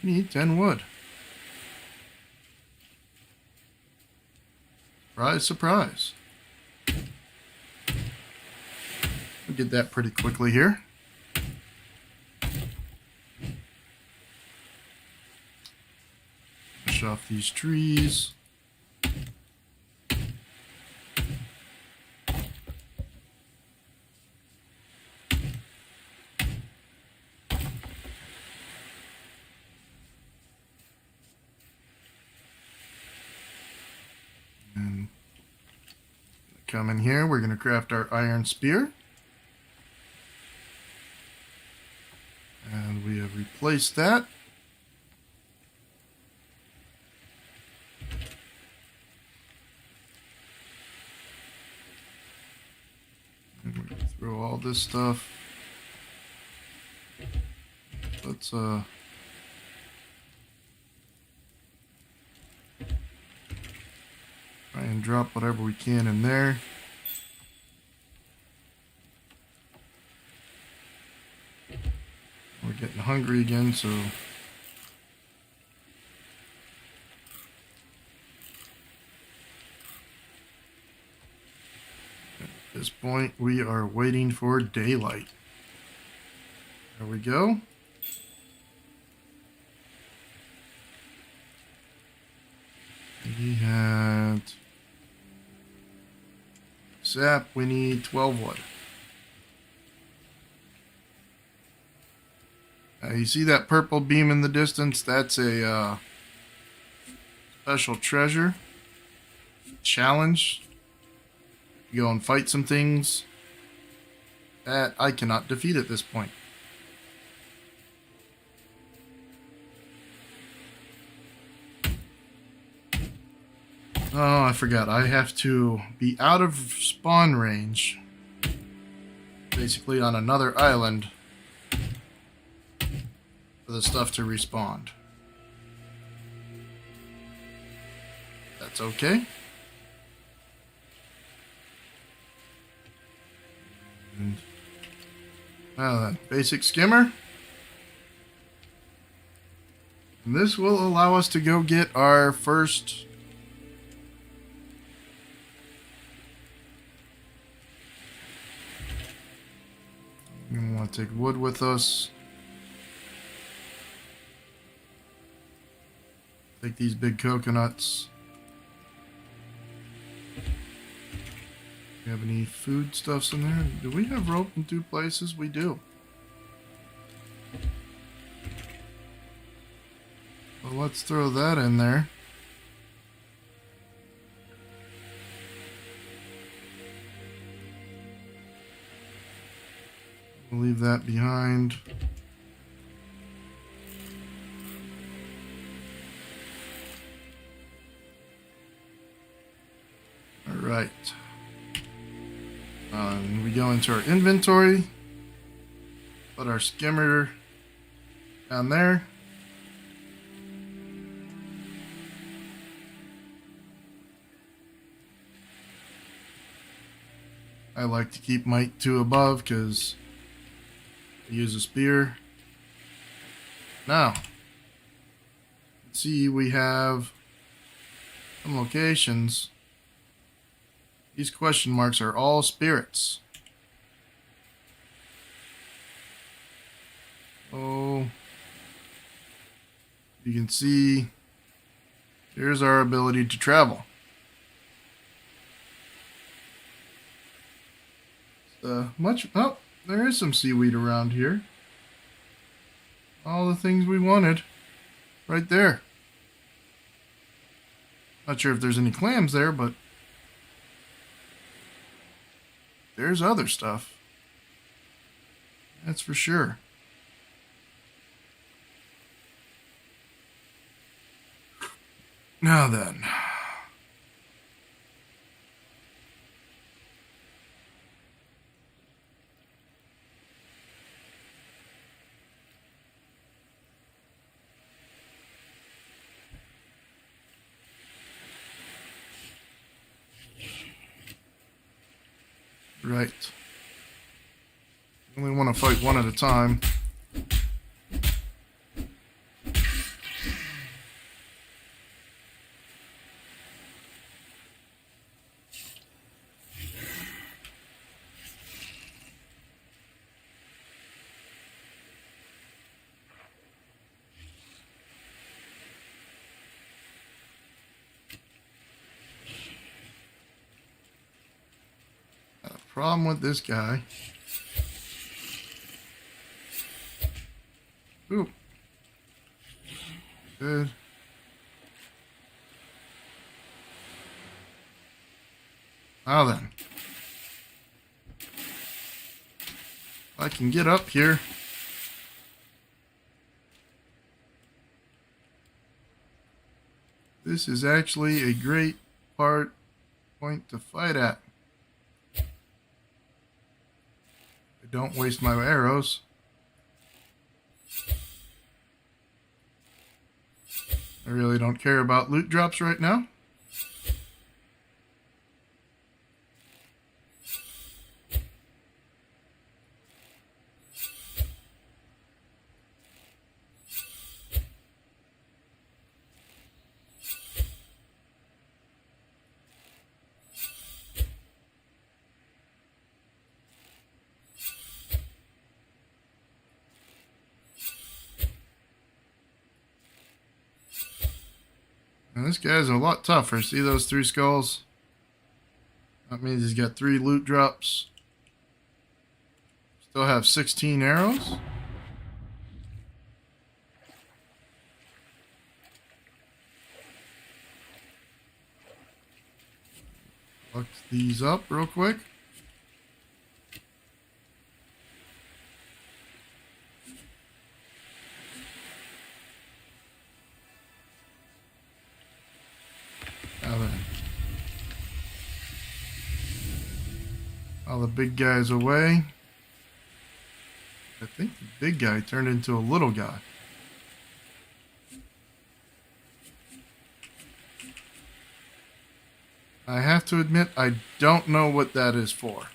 We need 10 wood. Surprise, surprise. We'll get that pretty quickly here. Push off these trees. And come in here, we're going to craft our iron spear. And we have replaced that. Throw all this stuff. Let's try and drop whatever we can in there. We're getting hungry again, so at this point we are waiting for daylight. There we go. We had sap. We need 12 wood. You see that purple beam in the distance? That's a special treasure challenge. You go and fight some things that I cannot defeat at this point. Oh, I forgot. I have to be out of spawn range, basically on another island, for the stuff to respawn. That's okay. And, well then, basic skimmer. And this will allow us to go get our first we want to take wood with us. Take these big coconuts. Do we have any food stuffs in there? Do we have rope in 2 places? We do. Well, let's throw that in there. We'll leave that behind. All right. We go into our inventory. Put our skimmer down there. I like to keep might 2 above because I use a spear. Now, let's see, we have some locations. These question marks are all spirits. Oh, you can see here's our ability to travel. Oh, there is some seaweed around here. All the things we wanted right there. Not sure if there's any clams there, but there's other stuff. That's for sure. Now then. Right. Only want to fight one at a time. Problem with this guy. Ooh. Good. Now then. If I can get up here. This is actually a great point to fight at. don't waste my arrows. I really don't care about loot drops right now. And this guy's a lot tougher. See those 3 skulls? That means he's got 3 loot drops. Still have 16 arrows. Look these up real quick. Now then. All the big guys away. I think the big guy turned into a little guy. I have to admit, I don't know what that is for.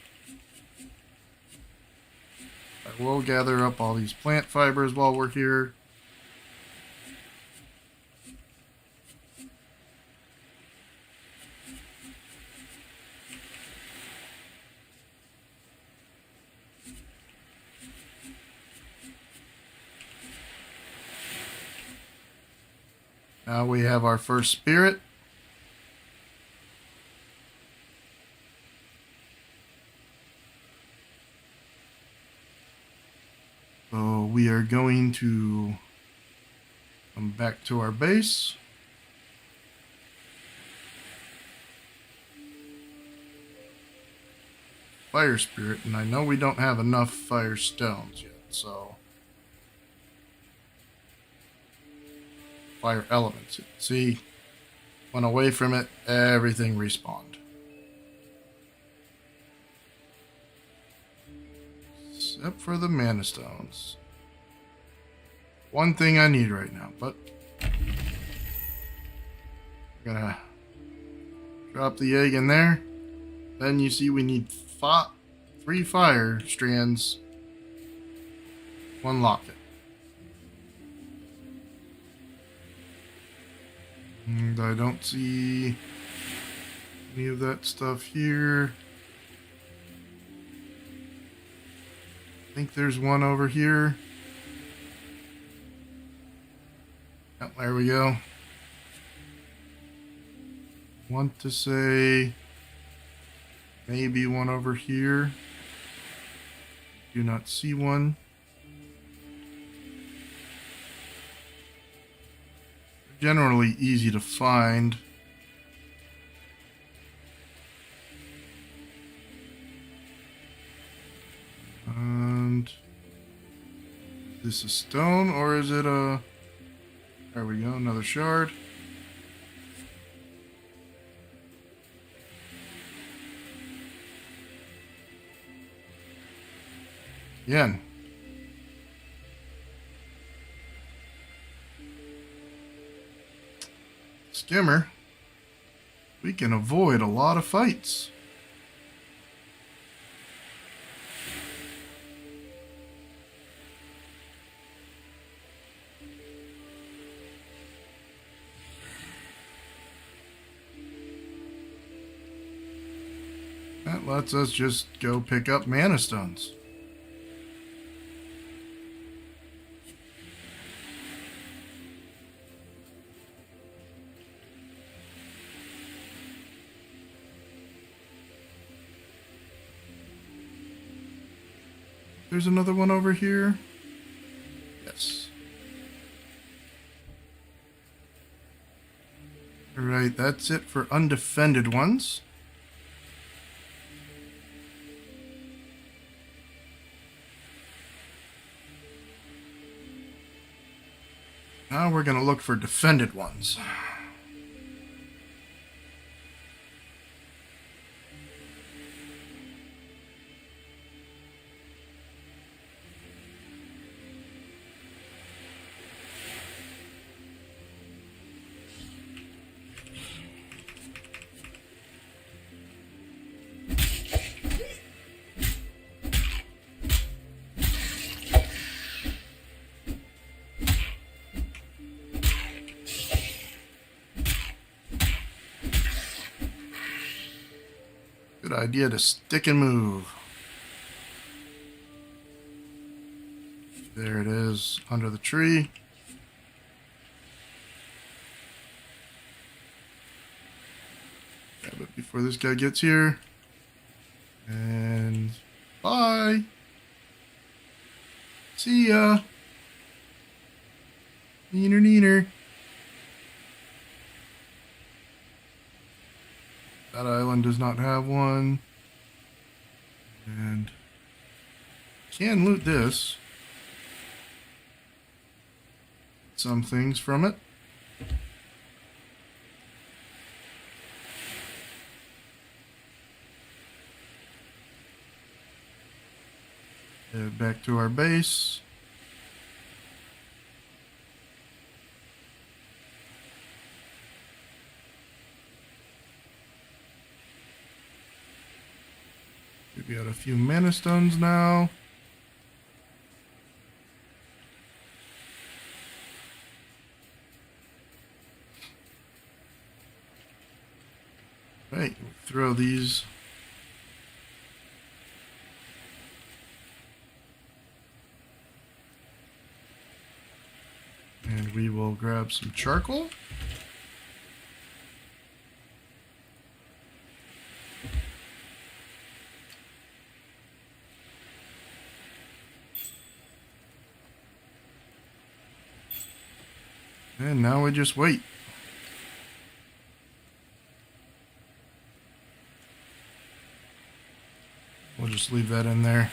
I will gather up all these plant fibers while we're here. Now we have our first spirit. So we are going to come back to our base. Fire spirit, and I know we don't have enough fire stones yet, so fire elements. See, went away from it, everything respawned. Except for the mana stones. One thing I need right now, but I'm gonna drop the egg in there. Then you see we need 3 fire strands. 1 locket. And I don't see any of that stuff here. I think there's one over here. Oh, there we go. Want to say maybe one over here. Do not see one. Generally easy to find. And is this a stone or is it a... There we go, another shard. Again. Skimmer. We can avoid a lot of fights. That lets us just go pick up mana stones. There's another one over here. Yes. Alright, that's it for undefended ones. Now we're going to look for defended ones. Good idea to stick and move. There it is, under the tree. Grab it before this guy gets here. And bye. See ya. Neener, neener. That island does not have one. And can loot this. Some things from it. Head back to our base. We got a few mana stones now. Right, throw these. And we will grab some charcoal. And now we just wait. We'll just leave that in there.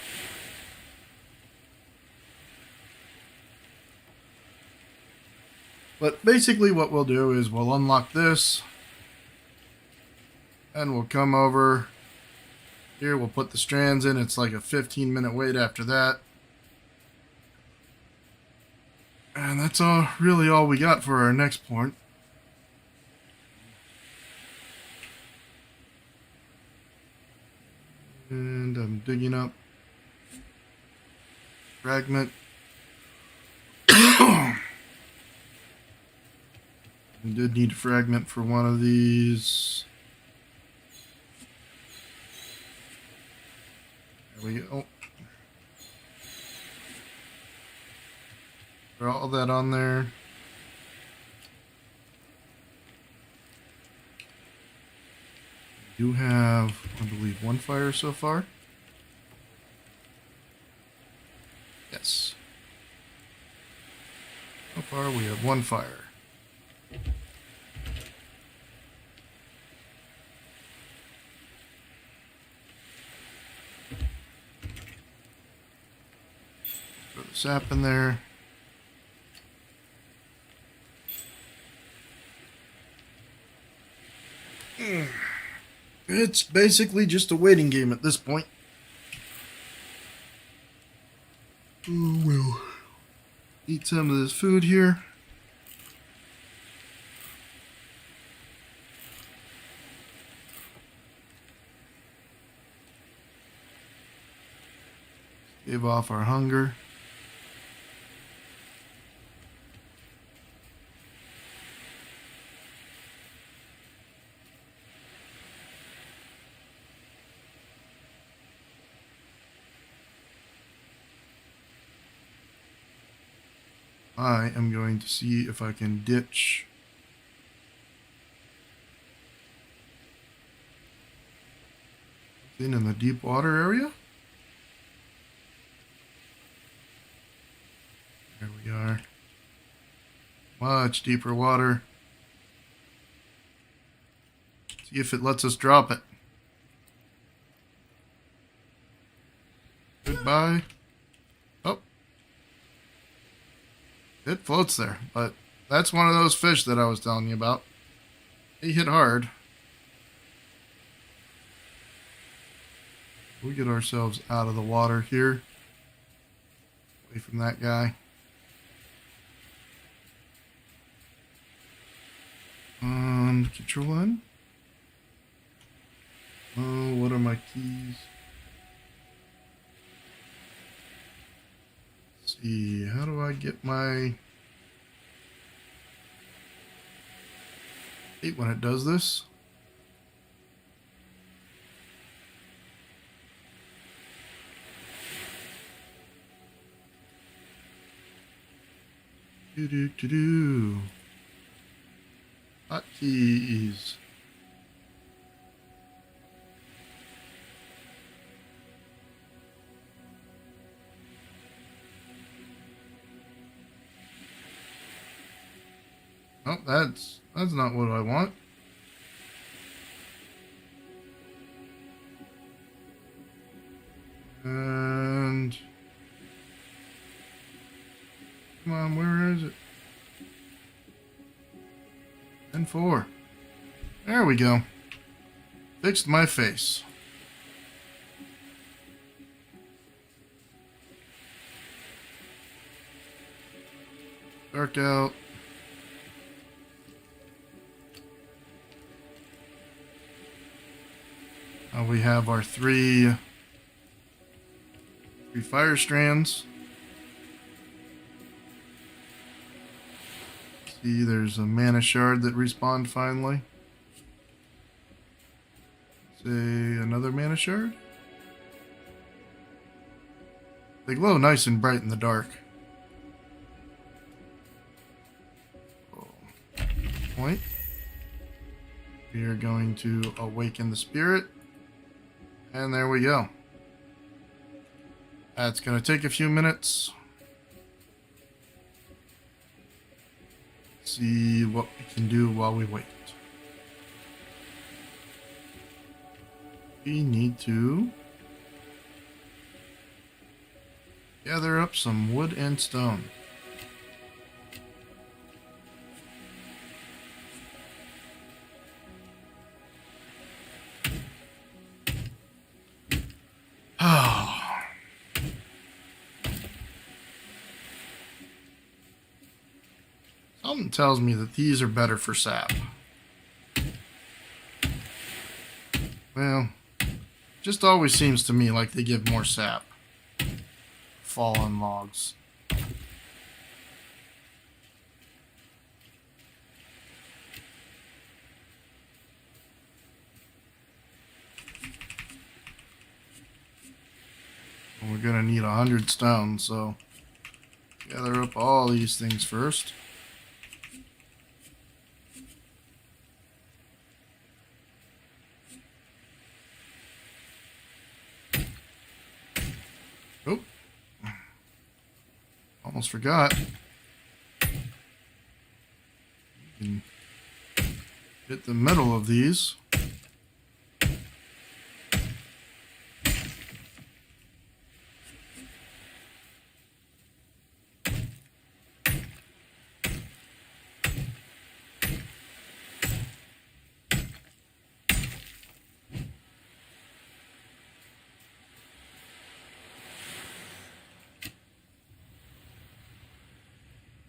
But basically what we'll do is we'll unlock this. And we'll come over here. We'll put the strands in. It's like a 15-minute wait after that. And that's really all we got for our next point. And I'm digging up fragment. I did need a fragment for one of these. There we go. Throw all that on there. We do have, I believe, one fire so far. Yes. So far we have one fire. Throw the sap in there. It's basically just a waiting game at this point. We'll eat some of this food here. Stave off our hunger. I am going to see if I can ditch in the deep water area. There we are. Much deeper water. See if it lets us drop it. Goodbye. Oh. It floats there, but that's one of those fish that I was telling you about. They hit hard. We get ourselves out of the water here. Away from that guy. Control N. Oh, what are my keys? Let's see, how do I get my... I hate when it does this. Do do do do. Hotkeys. Oh, that's not what I want. And come on, where is it? And 4. There we go. Fixed my face. Dark out. We have our three fire strands. See, there's a mana shard that respawned finally. Say another mana shard. They glow nice and bright in the dark. Point. We are going to awaken the spirit. And there we go. That's going to take a few minutes. See what we can do while we wait. We need to gather up some wood and stone. Something tells me that these are better for sap. Well, just always seems to me like they give more sap. Fallen logs. We're gonna need 100 stone, so gather up all these things first. Oh, almost forgot. You can hit the middle of these.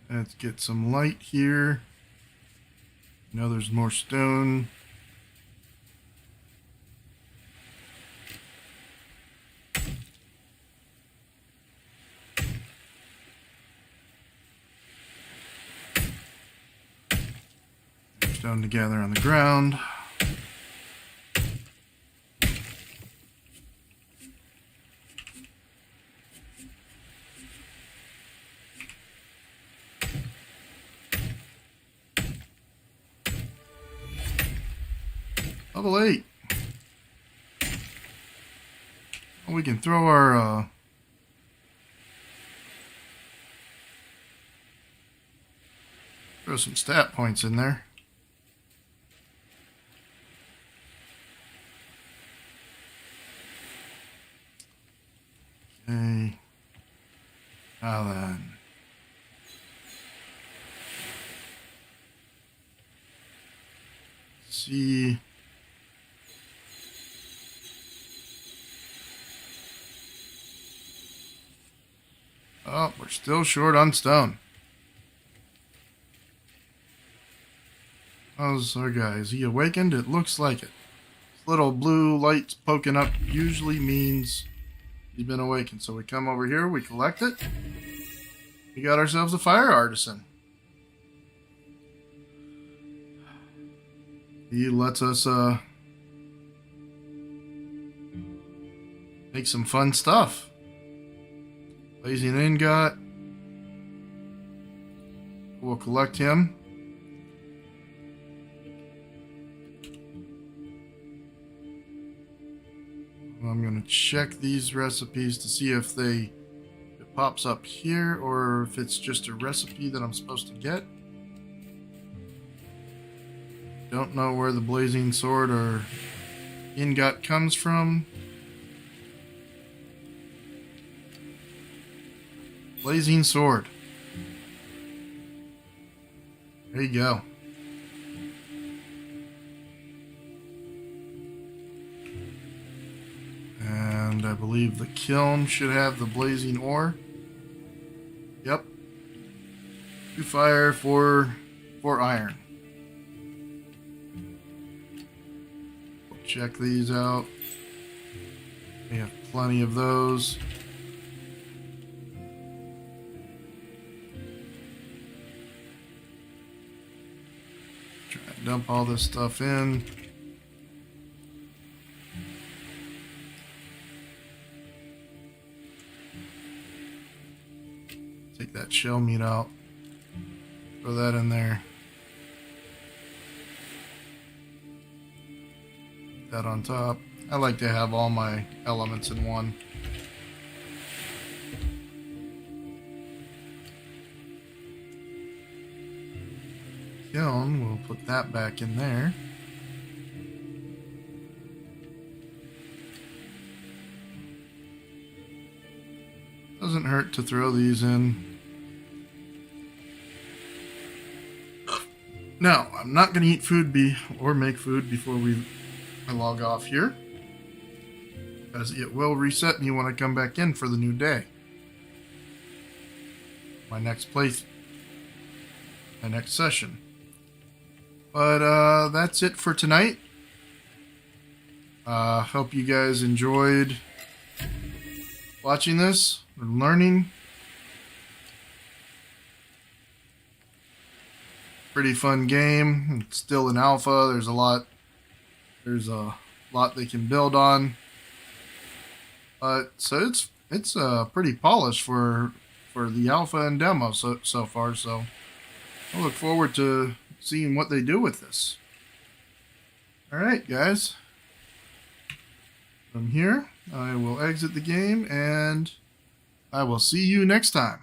Let's get some light here. Now there's more stone. Stone together on the ground. Level 8. We can throw our throw some stat points in there. Okay. Now then. Let's see. Oh, we're still short on stone. How's our guy? Is he awakened? It looks like it. This little blue lights poking up usually means he's been awakened. So we come over here, we collect it. We got ourselves a fire artisan. He lets us make some fun stuff. Blazing ingot. We'll collect him. I'm going to check these recipes to see if it pops up here or if it's just a recipe that I'm supposed to get. Don't know where the blazing sword or ingot comes from. Blazing sword. There you go. And I believe the kiln should have the blazing ore. Yep. 2 fire, 4 iron. We'll check these out. We have plenty of those. Try and dump all this stuff in. Take that shell meat out. Throw that in there. Put that on top. I like to have all my elements in one. Kiln, we'll put that back in there. Doesn't hurt to throw these in. Now, I'm not going to eat food or make food before I log off here, because it will reset me when I come back in for the new day. My next session. But that's it for tonight. Hope you guys enjoyed watching this or learning. Pretty fun game. It's still in alpha. There's a lot they can build on. But so it's pretty polished for the alpha and demo so far. So I look forward to seeing what they do with this. All right, guys. From here, I will exit the game and I will see you next time.